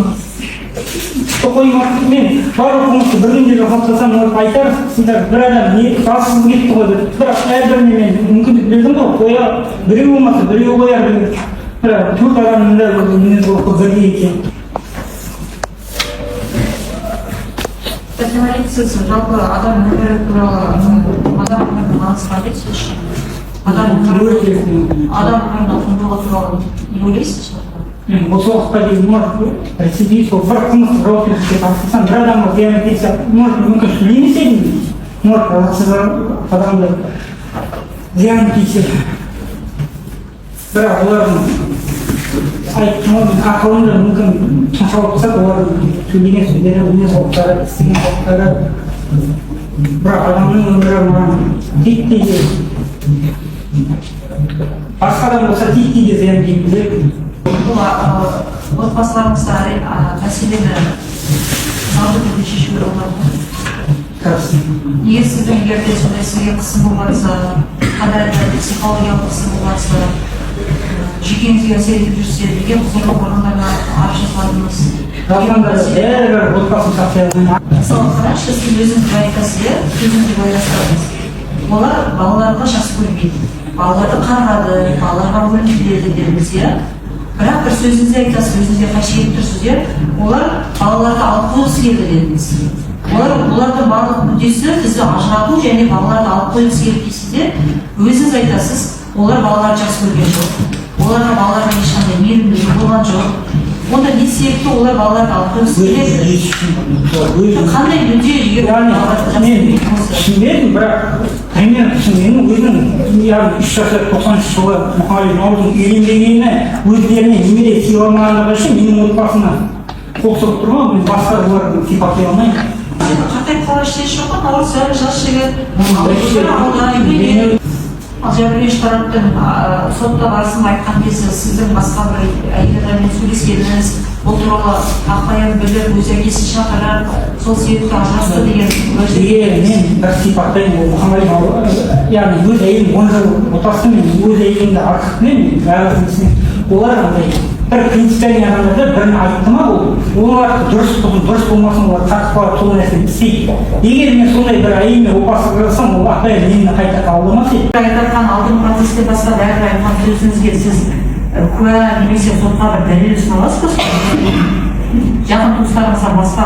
Қоймақ мен барлық қылмысты бірдеңе жасап тастасам, олар айтарсыздар, бір адам не жассыз кетті ғой деп. Бірақ әрбіріне мен мүмкіндік бердім ғой, қояр, біреу болмаса біреу қояр деп. Бірақ төрт адамның да мінез құлқы бірдей екен. Сіз жалпы адам өмірі туралы адам өмірінің маңызы қандай сіз үшін? Адам өмірінің құндылығы туралы не ойлайсыз? Осы уақытқа дейін может рецидив сол бір қылмысты жауапкершілікке тартылсам, бір адамға зиян келсе, может мүмкін сөйлемес едім, может жазықсыз адамды зиян тисе. Бірақ олардың айтқанын ақылында мүмкін шашалып тұрса, олардың сөйлеген сөздері, мінез құлықтары, істеген құлықтары, бірақ адамның өмірі маған тиді дейді. Басқа адам болса тиді дейді зиян тигізеді. Бұл отбасыларыңызда мәселені заңды түрде шешуге болады. Егер сіздің егерде сондай сізге қысым болмаса, қандай да психологиялық қысым болмаса, жүйкеңізге әсер етіп жүрсе, неге құзырлы органдарына арыз жазбадыңыз? Бәрібір отбасын сақтай алмаймын. Мысалы, қараңызшы, сіз өзіңізді айтасыз, өзіңізді ойластырыңыз. Олар балаларға жақсы көрмейді, балаларды қарғады, балаларға өлтіреді дедіңіз, иә? Бірақ бір сөзіңізді айтасыз, өзіңізге қайшы келіп тұрсыз, олар балаларды алып қойғысы келді дедіңіз. Олардың барлық мүддесі бізді ажырату және балаларды алып қойғысы келді дейсіз, өзіңіз айтасыз, олар балаларды жақсы көрген жоқ. Оларға балаларға ешқандай мейірімділік болған жоқ. Онда не себепті олар балаларды алып қойғысы келеді? Қандай мүдде егер балаларды жақсы көрген болса? Түсінбедім, бірақ примерно түсінгенім өзінің 3 жасар 93 жылы Мұхаммед Наурыздың үйленбегені өздеріне немере сыйламағандығы үшін менің отбасына қол соғып тұрған, мен басқа оларды сипаттай алмаймын. Қартайып қалған ештеңесі жоқ па? Наурыз жас жігіт, ал жәбірленуші тараптың сотта барысында айтқан кезде сіздің басқа бір әйелдермен сөйлескеніңіз, бұл туралы ақпаян біліп, өз әкесін шақырып, сол себепті ажырасты деген мен бір сипаттаймын, Мұхаммед яғни өз әйелім 10 жыл отбасымен өз әйелімді артықпен олар бір принципиальный адамдарда бірін айтты ма, олар дұрыс болмасын, олар тартып қалып сол нәрсені істейді. Егер мен сондай бір әйелмен опасыз қылсам, ол ақпаян мені қайта қабылдамас еді. Айтқан алдын процесте басқа бәрі айтқан сөзіңізге сіз куә немесе сотқа бір дәлел ұсына аласыз ба? Жақын туыстарыңызға басқа?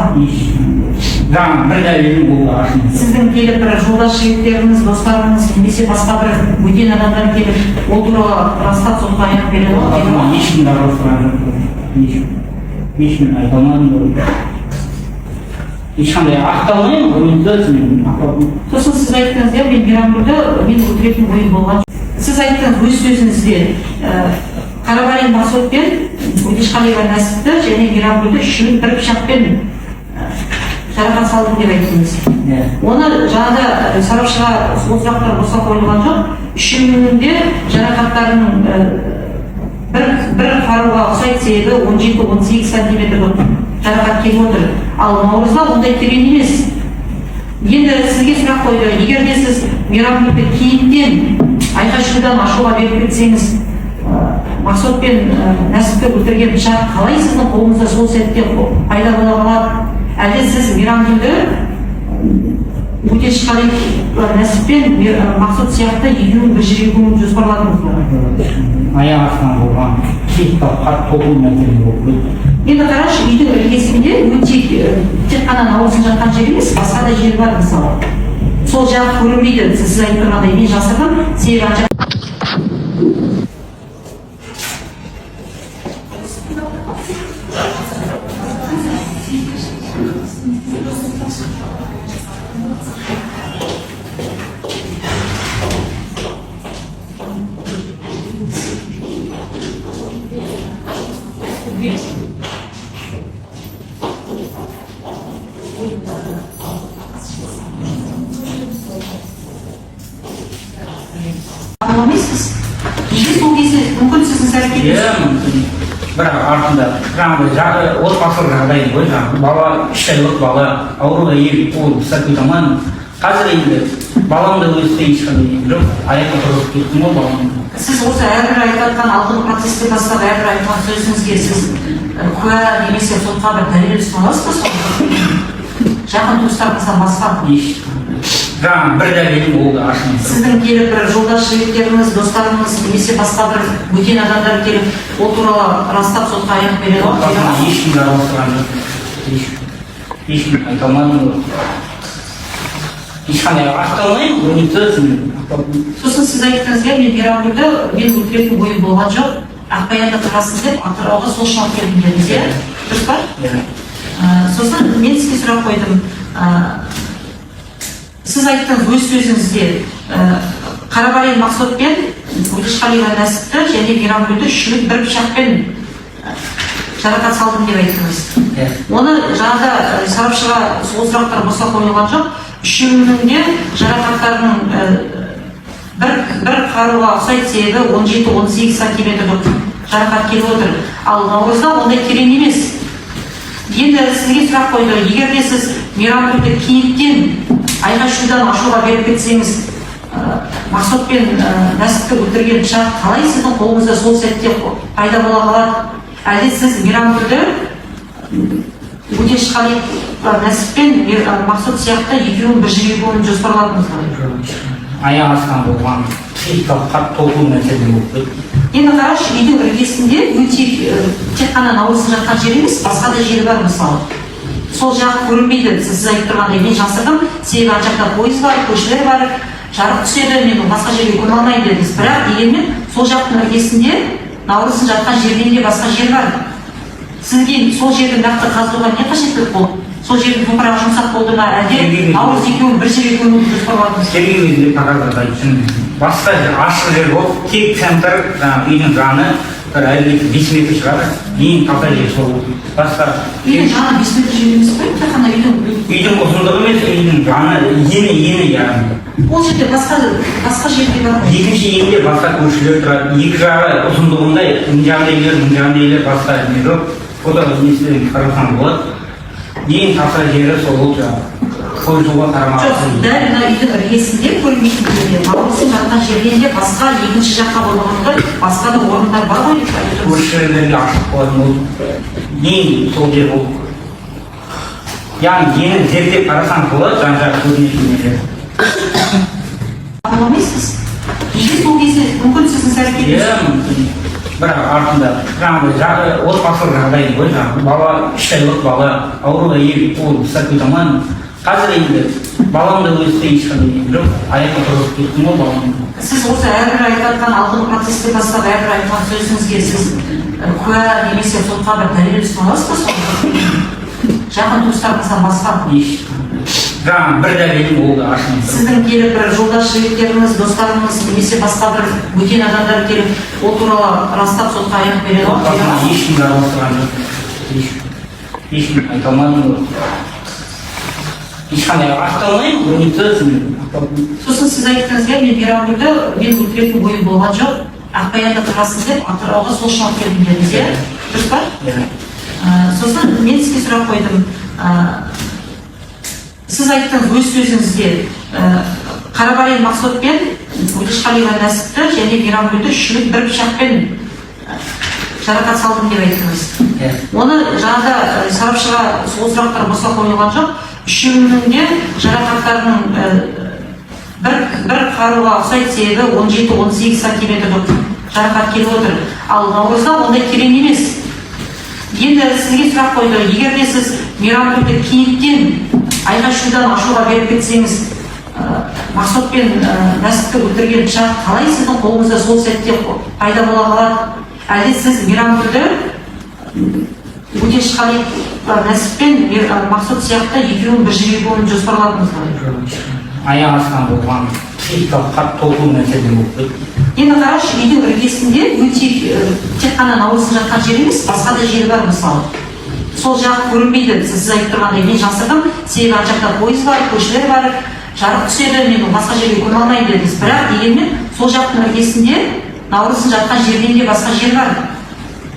Жаңа бір дәлелім болды ашын. Сіздің келіп бір жолдас жігіттеріңіз, достарыңыз, немесе басқа бір бөтен адамдар келіп, ол туралы растап сотқа аяқ береді ғой? Ешкімді араластырған ешкім айта алмадым. Ешқандай ақталмаймын, мен сосын сіз айттыңыз, мен Мейрамгүлді мен өлтіретін ойым болған. Сіз айттыңыз өз сөзіңізде Қарабалин Мақсұт пен Өтешқалиева Нәсіпті және Мейрамгүлді үшеуін бір пышақпен жарақат салдым деп айттыңыз. Оны жаңада сарапшыға сол сұрақтар босқа қойылған жоқ. Үшеуінің де жарақаттарының бір қаруға ұқсайды, себебі 17-18 сантиметр жарақат келіп отыр. Ал Наурызда ондай келген емес. Енді сізге сұрақ қойды, егер де сіз мейрамбекті кейінден айқай-шудан ашуға беріп кетсеңіз, Мақсот пен Нәсіпті өлтірген пышақ қалай сіздің қолыңызда сол сәтте пайда бола қалады? Әлде сіз Мейрамгүлді Өтешқали Нәсіп пен Мақсот сияқты екеуін бір жерге көміп жоспарладыңыз ба? Аяқ астынан болған қатты толқын мәселе болып. Енді қарашы, үйдің іргесінде тек қана наурызын жатқан жер емес, басқа да жер бар мысалы. Сол жағы көрінбейді, сіз айтып тұрғандай мен жасырдым, себебі Anlamışsınız. Неге сол кезде мүмкін сіздің әрекетіңіз? Бірақ артында жаңағыдай отбасылық жағдай ғой, бала 3 айлық бала ауруда еріп ол ұстап кете алмадым. Қазір енді баламды өсте ешқандай жоқ, аяққа тұрып кеттім ғой балам. Сіз осы әрбір айтқан алдыңғы процесте бастап әрбір айтқан сөзіңізге сіз куә немесе сотқа бір дәлел ұсынасыз ба? Жақын туыстарыңыздан басқа? Жаңа бір дәлелім ол да ашылмайды. Сіздің келіп бір жолдас жігіттеріңіз, достарыңыз немесе басқа бір бөтен адамдар келіп ол туралы растап сотқа аяқ береді ғой? Ешкімді араластырған жоқ. Ешкім айта алмадым ғой. Ешқандай ақта алмаймын, сосын сіз айттыңызға мен Мейрамгүлді мен өлтіретін ойым болған жоқ, Ақбаянды қырасыз деп Атырауға сол үшін алып келдім дедіңіз, иә? Дұрыс па? Сосын мен сізге сұрақ қойдым. Сіз айттыңыз өз сөзіңізде Қарабалин Мақсот пен Өтешқали Нәсіпті және Мейрамгүлді үшеуін бір пышақпен жарақат салдым деп айттыңыз. Оны жаңада сарапшыға сол сұрақтар босқа қойылған жоқ. Үшеуінің де жарақаттарының бір қаруға ұқсайды, себебі 17-18 сантиметрлік жарақат келіп отыр. Ал наурызда ондай терең емес. Енді сізге сұрақ қойды, егер де сіз Мейрамгүлді кейінден айқай-шудан ашуға беріп кетсеңіз, Мақсот пен Нәсіпті өлтірген пышақ қалай сіздің қолыңызда сол сәтте пайда бола қалады? Әлде сіз Мейрамгүлді Өтешқали Нәсіп пен Мақсот сияқты екеуін бір жерге көміп жоспарладыңыз ба? Аяқ астынан болған қатты толқын мәселе болып. Енді қарашы, үйдің іргесінде тек қана наурызын жатқан жер емес, басқа да жер бар мысалы. Сол жағы көрінбейді, сіз айтып тұрғандай мен жасырдым, себебі ар жақта пойыз бар, көшелер бар, жарық түседі, мен басқа жерге көме алмайын дедіңіз. Бірақ дегенмен сол жақтың іргесінде наурызын жатқан жерден де басқа жер бар. Сізге сол жерді нақты қазуға не қажеттілік болды? Сол жердің топырағы жұмсақ болды ма, әлде наурыз екеуін бір жерге көміп жоспарладыңыз? Келген кезде қағазда айтсын, басқа ашық жер болып, тек центр үйдің жаны бір 5 метр шығады, ең таза жер сол болды. Басқа үйдің жаны 5 метр жер емес қой, тек қана үйдің ұзындығы емес, үйдің жаны ені яғни. Ол жерде басқа жерде бар ма? Екінші енде басқа көршілер тұрады, екі жағы ұзындығында мына жағында үйлер басқа не жоқ. Фото нестерін қарасаң болады. Ең таза жері сол ол жаңағы қойылуға қарамағанда. Жоқ, дәл мына үйдің іргесінде көрмейтін жерде, наурыздың жатқан жерден де басқа екінші жаққа болғанда басқа да орындар бар ғой деп айтып отырсыз. Көршілерге ашық болатын ол ең сол жер ол. Яғни ені зерттеп қарасаң болады, жан-жағы көрінетін жер. Анламайсыз? Неге сол кезде мүмкін сіздің әрекетіңіз? Бірақ артында жаңағыдай отбасылық жағдай ғой, бала 3 айлық бала ауруда еріп ол ұстап кете алмадым. Қазір енді баламды өсте ешқандай жоқ, аяққа тұрып кеттім ғой балам. Сіз осы әрбір айтқан алдыңғы процесте бастап әрбір айтқан сөзіңізге сіз куә немесе сотқа бір дәлел ұсынасыз ба? Жақын туыстарыңыздан басқа? Жаңа бір дәлелім ол да ашылмайды. Сіздің келіп бір жолдас жігіттеріңіз, достарыңыз немесе басқа бір бөтен адамдар келіп ол туралы растап сотқа аяқ береді ғой? Ешкімді араластырған жоқ. Ешкім айта алмадым ғой. Ешқандай ақта алмаймын, сосын сіз айттыңызға мен Мейрамгүлді мен өлтіретін ойым болған жоқ, Ақбаянды қырасыз деп Атырауға сол үшін алып келдім дедіңіз, иә? Дұрыс па? Сосын мен сізге сұрақ қойдым. сіз айттыңыз өз сөзіңізде Қарабалин Мақсұт пен Өтешқалиева Нәсіпті және Мейрамгүлді үшеуін бір пышақпен жарақат салдым деп айттыңыз. Оны жаңада сарапшыға сол сұрақтар босқа қойылған жоқ. Үшеуінің де жарақаттарының бір қаруға ұқсайды, себебі 17-18 сантиметрлік жарақат келіп отыр. Ал Наурызда ондай терең емес. Енді сізге сұрақ қойды, егер де сіз Мейрамгүлді кенеттен айқай-шудан ашуға беріп кетсеңіз, Мақсұт пен Нәсіпті өлтірген пышақ қалай сіздің қолыңызда сол сәтте пайда бола қалады? Әлде сіз Мейрамгүлді Өтешқалиева Нәсіп пен Мақсұт сияқты екеуін бір жерге қоюын жоспарладыңыз ба? Аяқ астынан болған психикалық қатты толқу мәселе болды. Енді қарашы, үйдің іргесінде өте тек қана Наурыздың жатқан жері емес, басқа да жері бар мысалы. Сол жақ көрінбейді, сіз айтып тұрғандай мен жасырдым, себебі ар жақта пойыз бар, көшелер бар, жарық түседі, мен басқа жерге көре алмаймын дедіңіз. Бірақ дегенмен сол жақтың іргесінде Наурыздың жатқан жерден де басқа жер бар.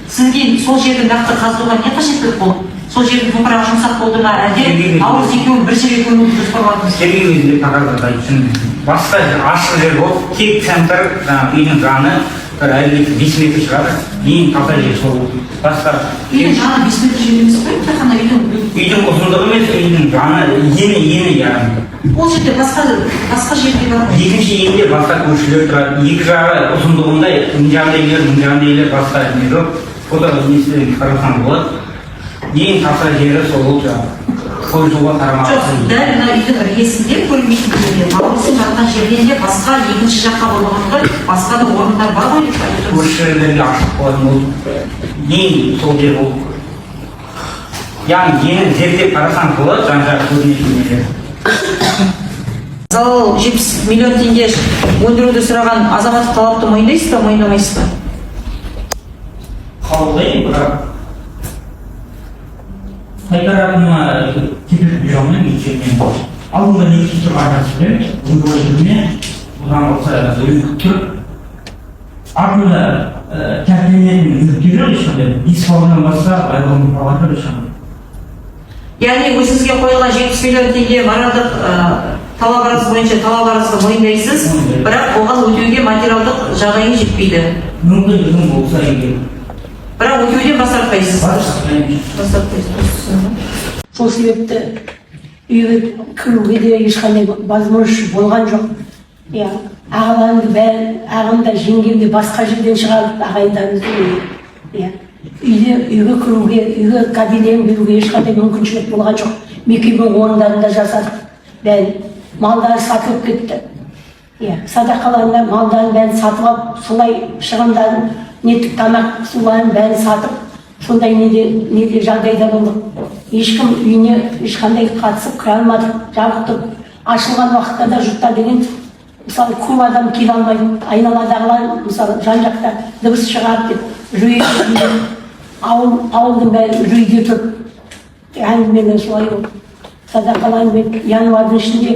Сізге сол жерді нақты қазуға не қажеттілік болды? Сол жердің топырағы жұмсақ болды ма, әлде Наурыз екеуін бір жерге көмуді жоспарладыңыз? Тергеу кезінде қағазда айтсын, басқа ашық жер болып, тек центр үйдің жаны бір әлбетте 5 метр шығады, ең таза жер сол. Басқа үйдің жаны 5 метр жер емес пе? Тек қана үйдің ұзындығы емес, үйдің жаны ені яғни. Ол жерде басқа жерде бар. Екінші енде басқа көршілер тұрады. Екі жағы ұзындығында мына жағында үйлер басқа не жоқ. Ода несілерін қарасаң болады. Ең таза жері сол ол жағы. Қойшуға қарамақ. Жоқ, дәл мына үйдің іргесінде көрмейтін жерде, Наурыздың жатқан жерден де басқа екінші жаққа болғанда басқа да орындар бар ғой деп айтып тұрсыз. Көршілерге ашық болатын ол ең сол жер ол. Яғни ені зерттеп қарасаң болады, жан-жағы көрмейтін жер. Зал 70 миллион теңге өндіруді сұраған азаматтық талапты мойындайсыз ба, мойындамайсыз ба? Қабылдаймын, бірақ қайтаратын кепілдік жағынан есебінен алдында не үшін тұрған нәрселер өндірілуіне одан болса өндіріп тұрып артында тәртіпленетін үміткерлер ешқандай исфалдан басқа байлығын қалғандар ешқандай. Яғни өзіңізге қойылған 70 миллион теңге моральдық талап арыз бойынша талап арызды мойындайсыз, бірақ оған өтеуге материалдық жағдайы жетпейді. Мүмкіндігім болса егер. Бірақ өтеуден бас тартпайсыз. Бас тартпайсыз. Сол себепті үйге кіруге де ешқандай возможность болған жоқ. Ағам да жеңгем де басқа жерден шығарып ағайындарымызды үйге кіруге, үйге кәделен беруге ешқандай мүмкіншілік болған жоқ. Мекеме орындарында жасадық. Бәрі малдары сатылып кетті. Садақаларында малдарын бәрін сатып алып, солай шығындарын, неттік тамақ суларын бәрін сатып, сондай неде жағдайда болдық. Ешкім үйіне ешқандай қатысып кіре алмадық, жабық тұр. Ашылған уақытта да жұртта деген, мысалы, көп адам келе алмайды, айналадағылар, мысалы, жан-жақта дыбыс шығарып деп, үрейде ауылдың бәрі үрейде тұр. Әңгімелер солай болды. Садақалармен январдың ішінде,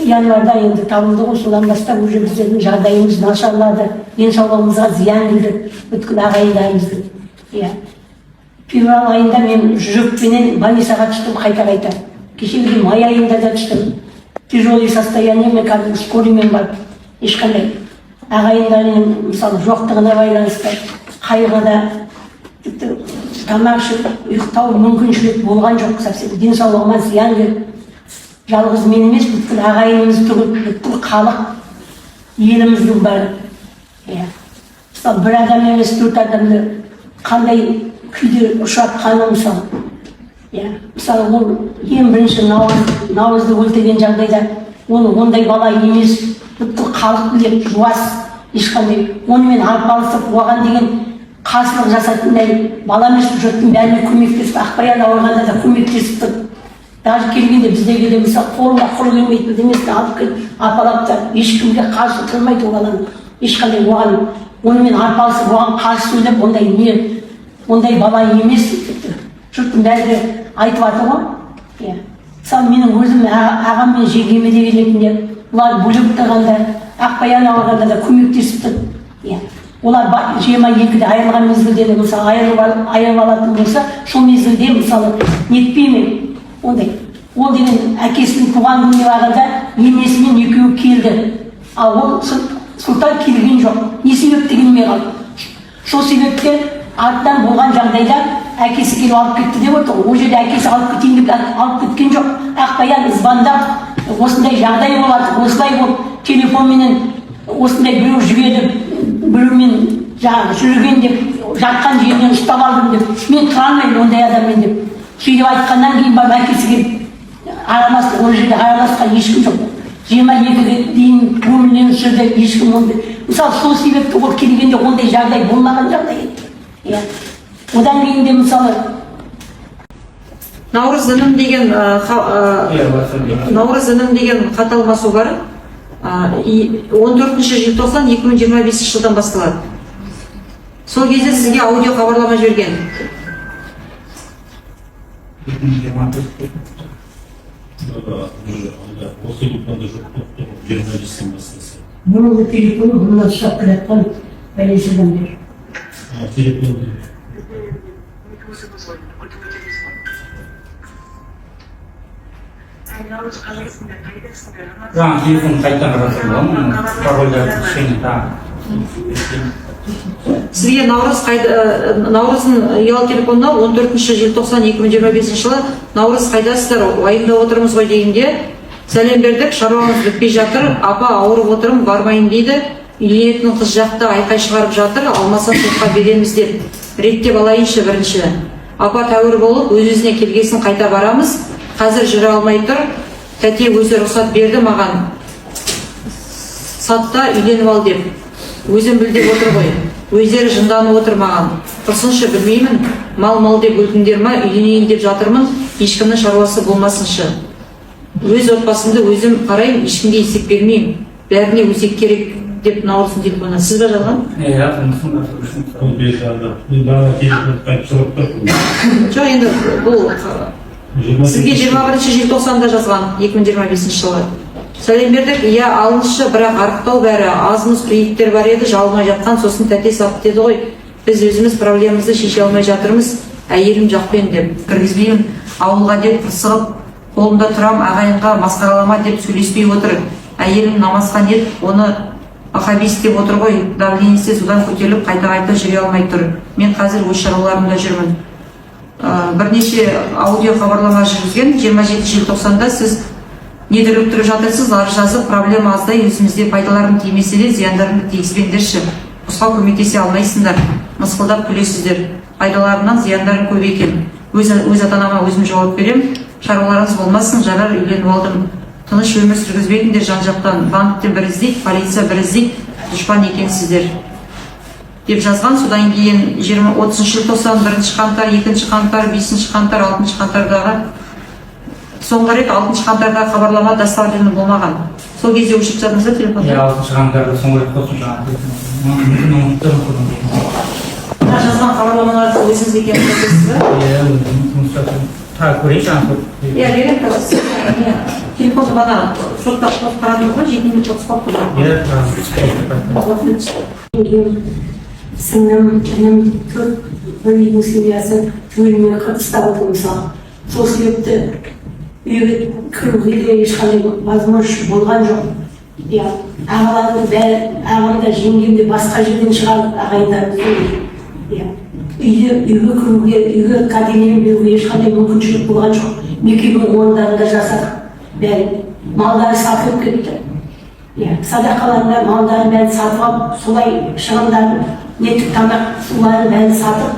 январда енді табылды ғой, содан бастап уже біздердің жағдайымыз нашарлады, денсаулығымызға зиян келді, бүткіл ағайындарымыздың. Февраль айында мен жүрекпенен больницаға түстім қайта-қайта. Кешегі май айында да түстім. Тяжелый состояниемен, қазір скорыймен барып, ешқандай ағайындарының мысалы жоқтығына байланысты қайғыда тамақ ішіп ұйықтау мүмкіншілік болған жоқ, совсем денсаулығыма зиян келді. Жалғыз мен емес, бүткіл ағайынымыз түгіл, бүткіл халық, еліміздің бәрі. Мысалы, бір адам емес, 4 адамды қандай күйде ұшыратқаны мысалы. Мысалы, ол ең бірінші Наурызды өлтірген жағдайда, оны ондай бала емес, бүткіл халық біледі, жуас, ешқандай. Онымен арпалысып, оған деген қарсылық жасайтындай бала емес, жұрттың бәріне көмектесіп, Ақбаян ауырғанда да көмектесіп тұр. Даже келгенде біздерге де мысалы қолына құр келмейді, бірдемесін алып келіп, апалапта ешкімге қарсы тұрмайды ол баланы. Ешқандай оған, онымен арпалысып, оған қарсы сөйлеп, ондай бала емес. Жұрттың бәрі де айтып жатыр ғой. Мысалы менің өзім ағам мен жеңгеме де келетіндер, олар бөлек тұрғанда, Ақбаян ауырғанда да көмектесіп тұр. Олар 22-де айырылған мезгілде де мысалы айырып алатын болса, сол мезгілде мысалы нетпеймін. Ондай. ол деген әкесінің туған күніне барғанда енесімен екеуі келді. Ал ол Сұлтан келген жоқ. Не себепті келмей қалды? Сол себепте артынан болған жағдайда әкесі келіп алып кетті деп отыр. Ол жерде әкесі алып кетейін деп алып кеткен жоқ. Ақбаян звондап, осындай жағдай болады, осылай болып телефонменен осындай біреу жіберді, біреумен жүрген деп, жатқан жерінен ұстап алдым деп, мен тұра алмаймын ондай адаммен деп. Сөйтіп айтқаннан кейін барып әкесі келіп арамасты, ол жерде арамасқан ешкім жоқ. 22-ге дейін көңілінен ұшырды, ешкім ондай. Мысалы, сол себепті ол келгенде ондай жағдай болмаған жағдай еді. Одан кейін де мысалы Наурыз інім деген хат алмасу бар. 14 желтоқсан 2025 жылдан басталады. Сол кезде сізге аудио хабарлама жіберген. Ол телефонда жоқ, 25-тен басталса. Бұрынғы телефоны бұнан ұстап келатқан бәлесізден бері. Телефонда. Жаңа телефон қайттан жасалған, парольдарды кішкене тағы. Сізге Наурыздың ұялы телефонда 14 желтоқсан 2025 жылы Наурыз қайдасыздар, уайымдап отырмыз ғой дегенде, сәлем бердік, шаруамыз бітпей жатыр, апа ауырып отырмын, бармайын дейді, үйленетін қыз жақта айқай шығарып жатыр, алмаса сотқа береміз деп, реттеп алайыншы бірінші. Апа тәуір болып, өз-өзіне келгесін қайта барамыз, қазір жүре алмай тұр, тәте өзі рұқсат берді маған, сатта үйленіп ал деп. Өзім білдеп отыр ғой, өздері жынданып отыр маған. Құрсыншы білмеймін, мал деп өлдіңдер ма, үйленейін деп жатырмын, ешкімнің шаруасы болмасыншы. Өз отбасымды өзім қараймын, ешкімге есеп бермеймін, бәріне өсек керек деп Наурыздың телефонына. Сіз бе жазған? Ол берді анда. Мен бала телефон қайтып сұрап тұрмын. Жоқ, енді бұл сізге 21 желтоқсанда жазған, 2025 жылы. Сәлем бердік, иә алыншы, бірақ арықтау бәрі, азымыз кредиттер бар еді, жалмай жатқан, сосын тәте сатты деді ғой. Біз өзіміз проблемамызды шеше алмай жатырмыз, әйелім жақпен деп, кіргізбеймін, ауылға деп пырсығып, қолымда тұрам, ағайынға масқаралама деп сөйлеспей отыр. Әйелім намазға нет, оны ахабис деп отыр ғой, давлениесі судан көтеріліп қайта-қайта жүре алмай тұр. Мен қазір өз шаруаларымда жүрмін. Бірнеше аудио хабарлама жүргізген, 27 желтоқсанда сіз недіріп тұрып жатырсыз, арыз жазып, проблема аздай, өзімізде пайдаларын тимесе де зияндарын тигізбеңдерші. Осыға көмектесе алмайсыңдар, мысқылдап күлесіздер. Пайдаларынан зияндарын көп екен. Өз ата-анама өзім жауап берем. Шаруаларыңыз болмасын, жарар, үйленіп алдым. Тыныш өмір сүргізбеңдер жан-жақтан. Банктен бір іздейді, полиция бір іздейді, дұшпан екенсіздер деп жазған. Содан кейін 30 желтоқсан, 1 қаңтар, 2 қаңтар, 5 қаңтар, 6 қаңтардағы соңғы рет 6 қаңтардағы хабарлама доставлені болмаған. Сол кезде өшіп жатыңыз ба телефонда? 6 қаңтарда соңғы рет қосымша жазған хабарламаларды өзіңіз екенін көрсетесіз ба? көрейін жаңағы. Берем қазір. Телефонды бана шотта қарадыңыз ба? 7 минут қосып сіңлім, інім, бір үйдің семьясы өліміне қатыстап отыр мысалы. Сол себепті үйге кіруге де ешқандай возможность болған жоқ. Ағалардың бәрі, ағам да жеңгем де басқа жерден шығарып ағайындарымыз. Үйге кіруге, үйге кәденен беруге ешқандай мүмкіншілік болған жоқ. Мекеме орындарында жасадық. Бәрі малдары сатылып кетті. Садақаларында малдарын бәрін сатып алып, солай шығындарын, нетіп тамақ суларын бәрін сатып,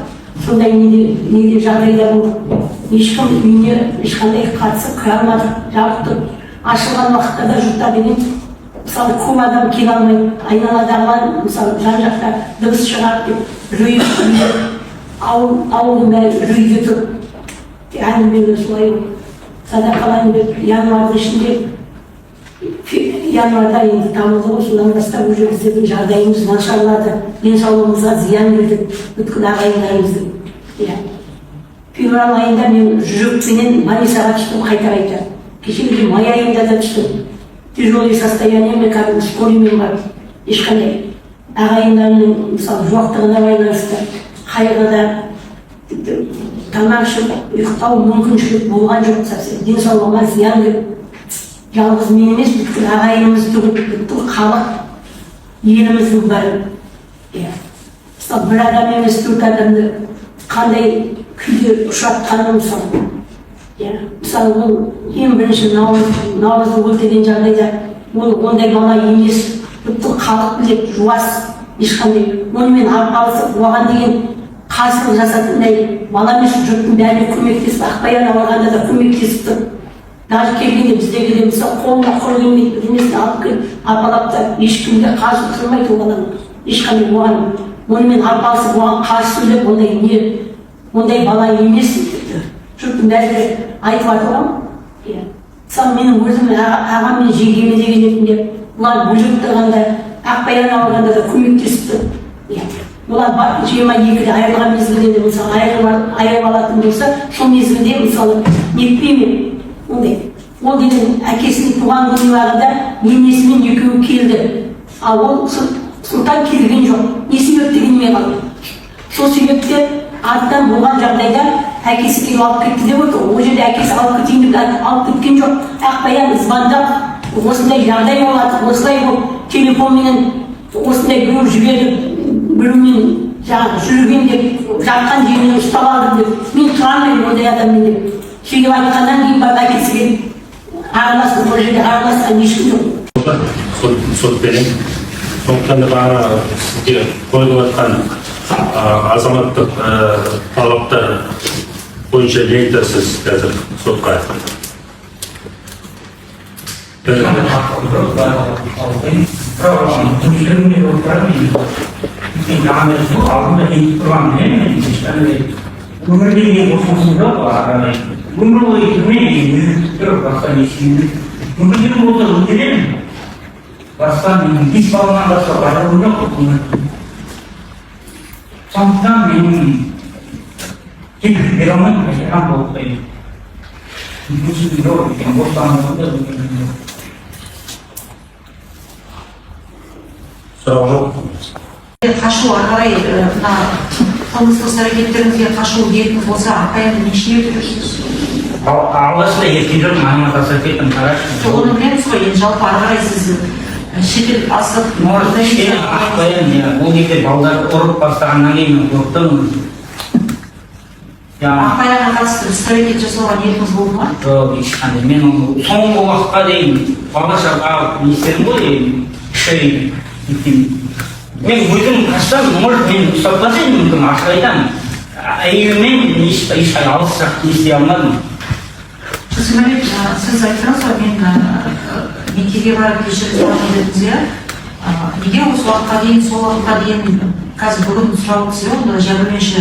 сондай неде жағдайда болды. Ешкім үйіне ешқандай қатысып кіре алмадық, жабықтық. Ашылған уақытта да жұртта деген, мысалы, көп адам келе алмайды, айналадағылар, мысалы, жан-жақта дыбыс шығарып деп, ауылдың бәрі үрейде тұр. Әңгімені солай садақаларын беріп, январдың ішінде, январда енді тамызды ғой, содан бастап уже біздердің жағдайымыз нашарлады, денсаулығымызға зиян келді, бүткіл ағайындарымыздың. Февраль айында мен жүрекпенен больницаға түстім қайта-қайта. Кешегі май айында да түстім. Тяжелый состояниемен кәдімгі скорыймен барып, ешқандай ағайындарының мысалы жоқтығына байланысты қайғыда тамақ ішіп ұйықтау мүмкіншілік болған жоқ совсем. Денсаулығыма зиян келіп, жалғыз мен емес, бүткіл ағайынымыз түгіл, бүткіл халық, еліміздің бәрі. Мысалы, бір адам емес, төрт адамды қандай күйде ұшатқаны мысалы. Мысалы, ол ең бірінші наурызды өлтірген жағдайда ол ондай бала емес, бүткіл халық біледі, жуас, ешқандай онымен арпалысып, оған деген қарсылық жасатындай бала емес, жұрттың бәріне көмектесіп, Ақбаян ауырғанда да көмектесіп тұр. Даже келгенде біздегі де мысалы қолына құр келмейді, бірдемесін алып келіп, арпалап та ешкімге қарсы тұрмайды ол баланы. Ешқандай оған онымен арпалысып, оған қарсы сөйлеп, ондай бала емес дейді. Жұрттың бәрі айтып жатыр. Мысалы, менің өзім ағам мен жеңгеме деген ретінде олар бөлек тұрғанда, Ақбаян ауырғанда да көмектесіп тұр. Олар 22-де айырылған мезгілде мысалы айырып алатын болса, сол мезгілде мысалы нетпеймін. Ол деген әкесінің туған күні уақытында енесімен екеуі келді. Ал ол сұлтан келген жоқ. Не себепті келмей қалды? Сол себепте артынан болған жағдайда әкесі келіп алып кетті деп отыр. Ол жерде әкесі алып кетейін деп алып кеткен жоқ. Ақбаян звондап, осындай жағдай болады, осылай болып телефонменен осындай біреу жіберіп, біреумен жүрген деп, жатқан жерінен ұстап алдым деп, мен тұрамын ондай адаммен деп. Сөйтіп айтқаннан кейін барып әкесі келіп араласып, ол жерде араласқан ешкім жоқ. Сотпенен. Сондықтан да бағана сізге қойылып жатқан азаматтық талаптар бойынша лента сіз қазір сотқа. Umur boyu gitmeyin, başka bir şey. Umur'un burada öldürelim. Başka bir bağlanan başka bayram yok. Sonuçta benim bir anın yaşayan boğdayım. Bu şimdi yok, bu anlamda Soru. Қашу ары қарай мына қылмыстық іс-әрекеттеріңізге қашу ниетіңіз болса, Ақбаянды нешеме өтіресіз? алғашында еркен жүрмін, анимация кеттім, қарашы. Оны білеміз ғой, енді жалпы ары қарай сіз шетел асып... Ақбаян, ол кезде балдар ұрып бастағаннан кейін мен қорықтым. Ақбаянға қатысты іс-әрекет жасауға ниетіңіз болды ма? Жоқ, ешқандай. Мен оны соңғы уақытқа дейін балаша бағып не істедім ғой, мен өзім қашсам, может, мен ұстап қалсайын мүмкін, ашық айтамын. Әйелмен ешқай алыс жақты ести алмадым. Түсінбек, сіз айттыңыз ғой, мен некеге барып кешірім сұрамын дедіңіз, иә? Неге осы уақытқа дейін, сол уақытқа дейін, қазір бүгін сұрау кісі, онда жәбірленуші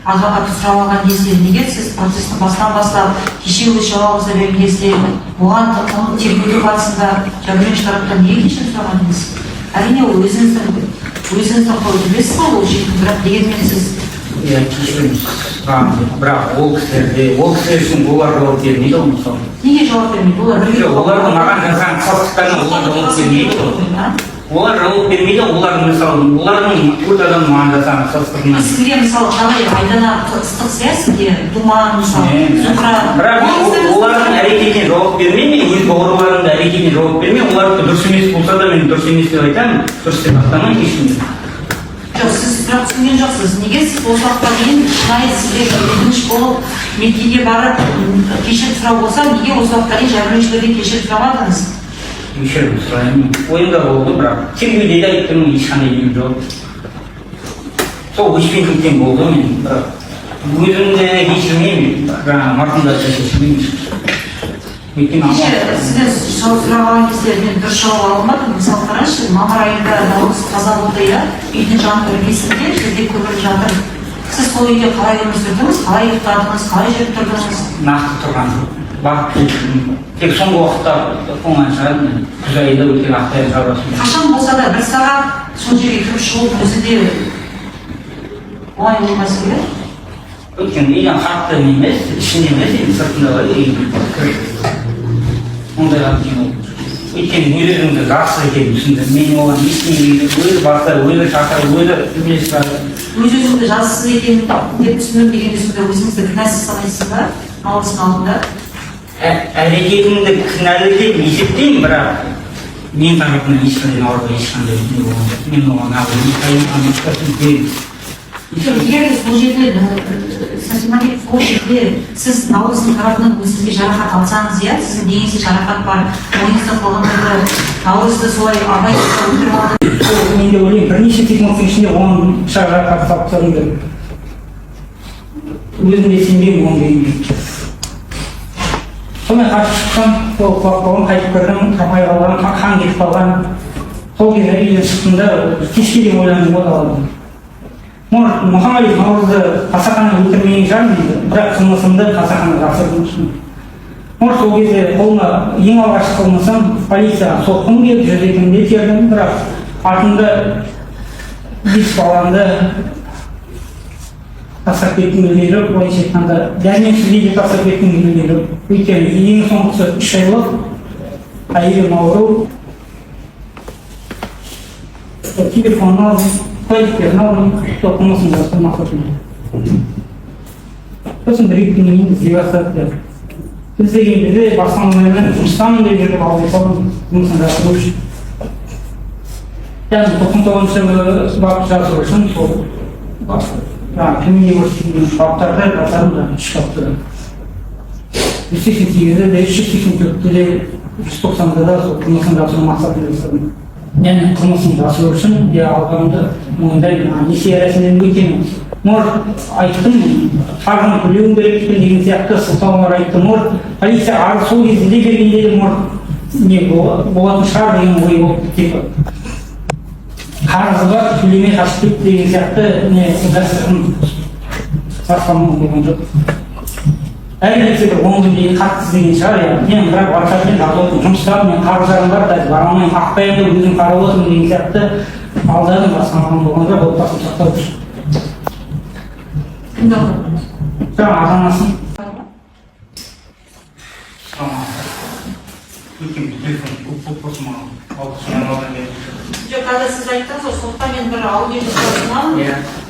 адвокат сұрап алған кезде, неге сіз процесті бастан бастап, кеше өз жауабыңызды берген кезде, оған тергеу барысында жәбірленуші тараптан неге кешірім сұраған едіңіз? Әрине ол өзіңіздің қойды білесіз ғой, ол жейтін, бірақ дегенмен сіз... Кешірім сұрамын, бірақ ол кісілер үшін олар жауап бермейді ғой мысалы. Неге жауап бермейді? Олардың маған жазған қылықтарына олар жауап бермейді ғой. Олар жауап бермейді, олардың өрт адамның маған жазған қылықтарына. Сізге мысалы қалай айдана ыстық сізге думан, мысалы, сұқыра... Бірақ олардың әрекетіне жауап бермей, мен өз бауырларымды әрекетіне жауап бермей, оларды дұрыс емес болса да мен дұрыс емес деп айтамын, дұрыс деп ақтамайын ешкімді. Жоқ, сіз сұрақ түсінген жоқсыз. Неге сіз осы уақытқа дейін шынайы сізге өтініш болып некеге барып кешірім сұрау болса, неге осы уақытқа дейін жәбірленушілерден кешірім сұрамадыңыз? Кешірім сұраймын. Ойымда болды, бірақ тергеуде де айттым, ешқандай дейін жоқ. Сол өшпенділіктен болды мен, бірақ өзімді кешірмеймін, жаңағы марқұмдарды кешірмеймін. Сізден сұрап алған кезде мен дұрыс жауап ала алмадым. Мысалы қарашы, мамыр айында наурыз қаза болды, иә, үйдің жанында іргесінде жерде көміліп жатыр. Сіз сол үйде қалай өмір сүрдіңіз, қалай ұйықтадыңыз, қалай жеп тұрдыңыз? Нақты тұрған жоқ. Тек соңғы уақытта оңай шығады, күз айында өткен Ақбаян шаруасын. Қашан болса да бір сағат сол жерге кіріп шығу өзі де оңай болмас еді. Өйткені үйден қатты емес, ішінде емес, енді сыртында бар. Ондай қиын болды. Өйткені өз-өзіңді жақсы екенін түсіндім. Мен оған ештеңе өзі баса, өзі шақырып, өзі өзіңді жазсыз екен деп түсіндім деген сөзді өзіңізді кінәсіз санайсыз ба наурыздың алдында? Әрекетімді кінәлі деп есептеймін, бірақ мен тарапынан ешқандай наурызға ешқандай не болған жоқ. Мен оған Егер бұл жерде Сатималиев ол жерде сіз наурыздың тарапынан өзіңізге жарақат алсаңыз, иә, сіздің денеңізде жарақат бар, ойыңызда болғандарды наурызды солай абай өлтіріп алды. мен де ойлаймын, бірнеше секундтың ішінде оған жарақат салып тастадым деп. Өзім де сенбеймін оған дейін. Сонымен қашып шықсам, сол құлап қалған, қайтып кірдім, тапай қалған, қан кетіп қалған. Сол кезде үйден шықтым да, кешке дейін ойландым ғой далада. Мұхаммед наурызды қасақана өлтірмеген шығар дейді, бірақ қылмысымды қасақана жасырдым үшін. Сол кезде қолыма ең алғашқы қылмысым полицияға соққым келіп жүрегімде тердім, бірақ артымда бес баламды тастап кеткім келмеді, былайша айтқанда дәрменсіздей де тастап кеткім келмеді. Өйткені ең соңғысы 3 айлық, әйелім ауру, телефонын алдым, куәліктерін алдым, қылмысын жасырмақ мақсатында. Сосын бір-екі күннен кейін іздей бастады. Іздегенде де басқаныммен жұмыстамын деп жүріп алып қалдым, жұмысын жасыру үшін. Яғни 99-шы жылы бап жасыру үшін сол төменде көрсетілген баптарды жасадым да 3 бапты. 188-де де 384-те де 190-да да сол қылмысын жасыру мақсатында жасадым. Яғни қылмысын жасыру үшін алғанымды мойындаймын, несие рәсімден өтемін. Айттым, қарғын төлеуім керекпін деген сияқты сылтаулар айттым. Полиция арыз сол кезінде бергенде де не болатын шығар деген ой болды. Қарызы бар, төлемей қашып кетті деген сияқты дәстүрін сарқамын болған жоқ. Әлбетте бір 10 күн дейін қатты іздеген шығар. Мен бірақ баршамен жазылатын жұмыстарым, мен қарыздарым бар, барамайын қақпайымды өзім қарап отырмын деген сияқты алдадым, басқарған болған жоқ, отбасын сақтау үшін. Кімді алдың? Жаңа ата-анасын. Жоқ, қазір сіз айттыңыз ғой, сондықтан мен бір аудио жасадым.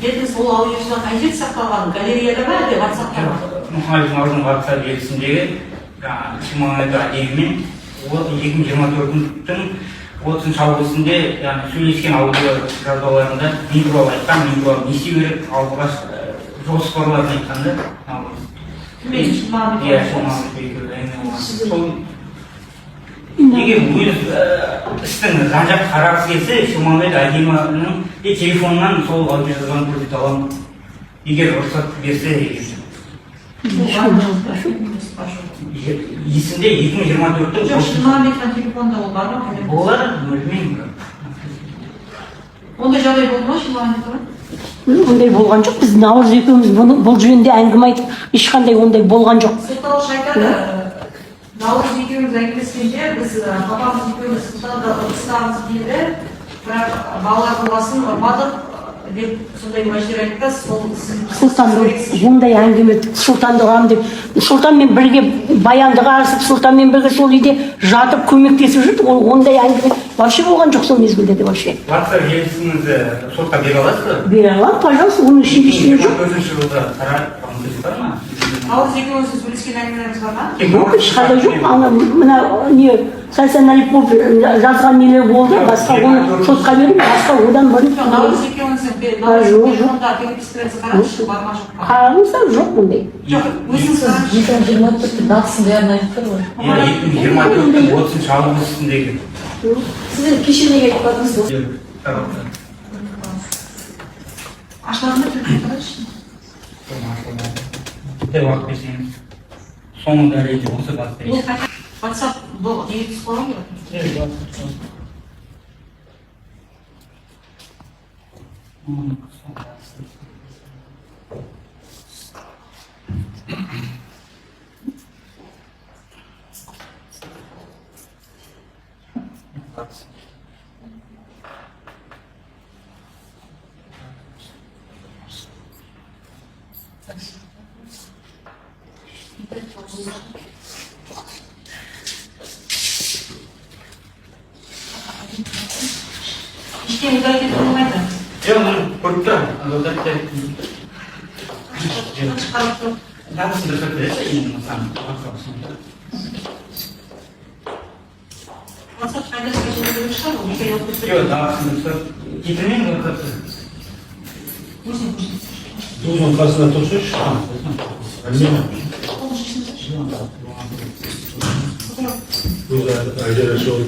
Дедіңіз, ол аудиосында қай жерде сақталған? Галереяда ба, әлде WhatsApp-та ма? Мұхаммед наурыздың WhatsApp желісіндегі Шиманаға дейінмен 2024-тің 30 августінде сөйлескен аудио жазбаларында мен туралы айтқан, мен туралы не істеу керек, алдыға жоспарларын айтқанда. Кіммен Шиманаға? Иә, Шиманаға. Егер өз істің жан-жақ қарағысы келсе, Шиманаға Адиманың телефонынан сол аудио жазбаны көрсете аламын. Егер рұқсат берсе, есімде 2024-тің жоқ, Шиманаға телефонда ол бар ма? Олар білмеймін. Ондай жағдай болды ма Шиманаға? Ондай болған жоқ. Біз наурыз екеуміз бұл жөнінде әңгіме айтып, ешқандай ондай болған жоқ. Сотталушы айтады, наурыз екеуміз әңгімескенде біз папамыз екеуміз сұлтанды ұрыстағымыз келді, бірақ балалар болғасын ұрмадық деп сондай уәждер айтты. Сұлтанды ондай әңгіме, сұлтанды ұрам деп, сұлтанмен бірге баянды қарысып, сұлтанмен бірге сол үйде жатып көмектесіп жүрдік. Ол ондай әңгіме вообще болған жоқ сол мезгілде де вообще. WhatsApp желісіңізді сотқа бере аласыз ба? Бере аламын, пожалуйста, оның ішінде ештеңе жоқ. 4-ші жылда таратқаныңыз бар ма? Наурыз екеуміз сөйлескен әңгімелеріңіз бар ма? Жоқ, ешқандай жоқ. Мына не Сәрсеналиев болып жазған нелер болды, басқа оны сотқа бердім, басқа одан бұрын. Наурыз екеуміздің телефонда перепискаларыңызды қараңызшы, бар ма жоқ па? Қараңыздар, жоқ бұндай. Жоқ, өзіңіз қараңызшы. 2024-тің датасын бәрін айтты ғой. 2024-тің 30 августындегі. Сізден кеше неге айтпадыңыз ғой? Ашылғанда түрін қараңызшы. Уақыт берсеңіз. Соңғы дәлелді осы басты. WhatsApp бұл неге түсіп қалған керек? Ештеңе уәкет болмайды. Yok, korktum. Orada bir Çıkarıp daha sınırda verirse yine sana. Masa kendisi geçirdiği bir şey mi? Bir şey yok. Yok, daha sınırda. Getirmeyin mi orada? Uzun karşısında tutmuş. Güzel, ayrıca şey oldu.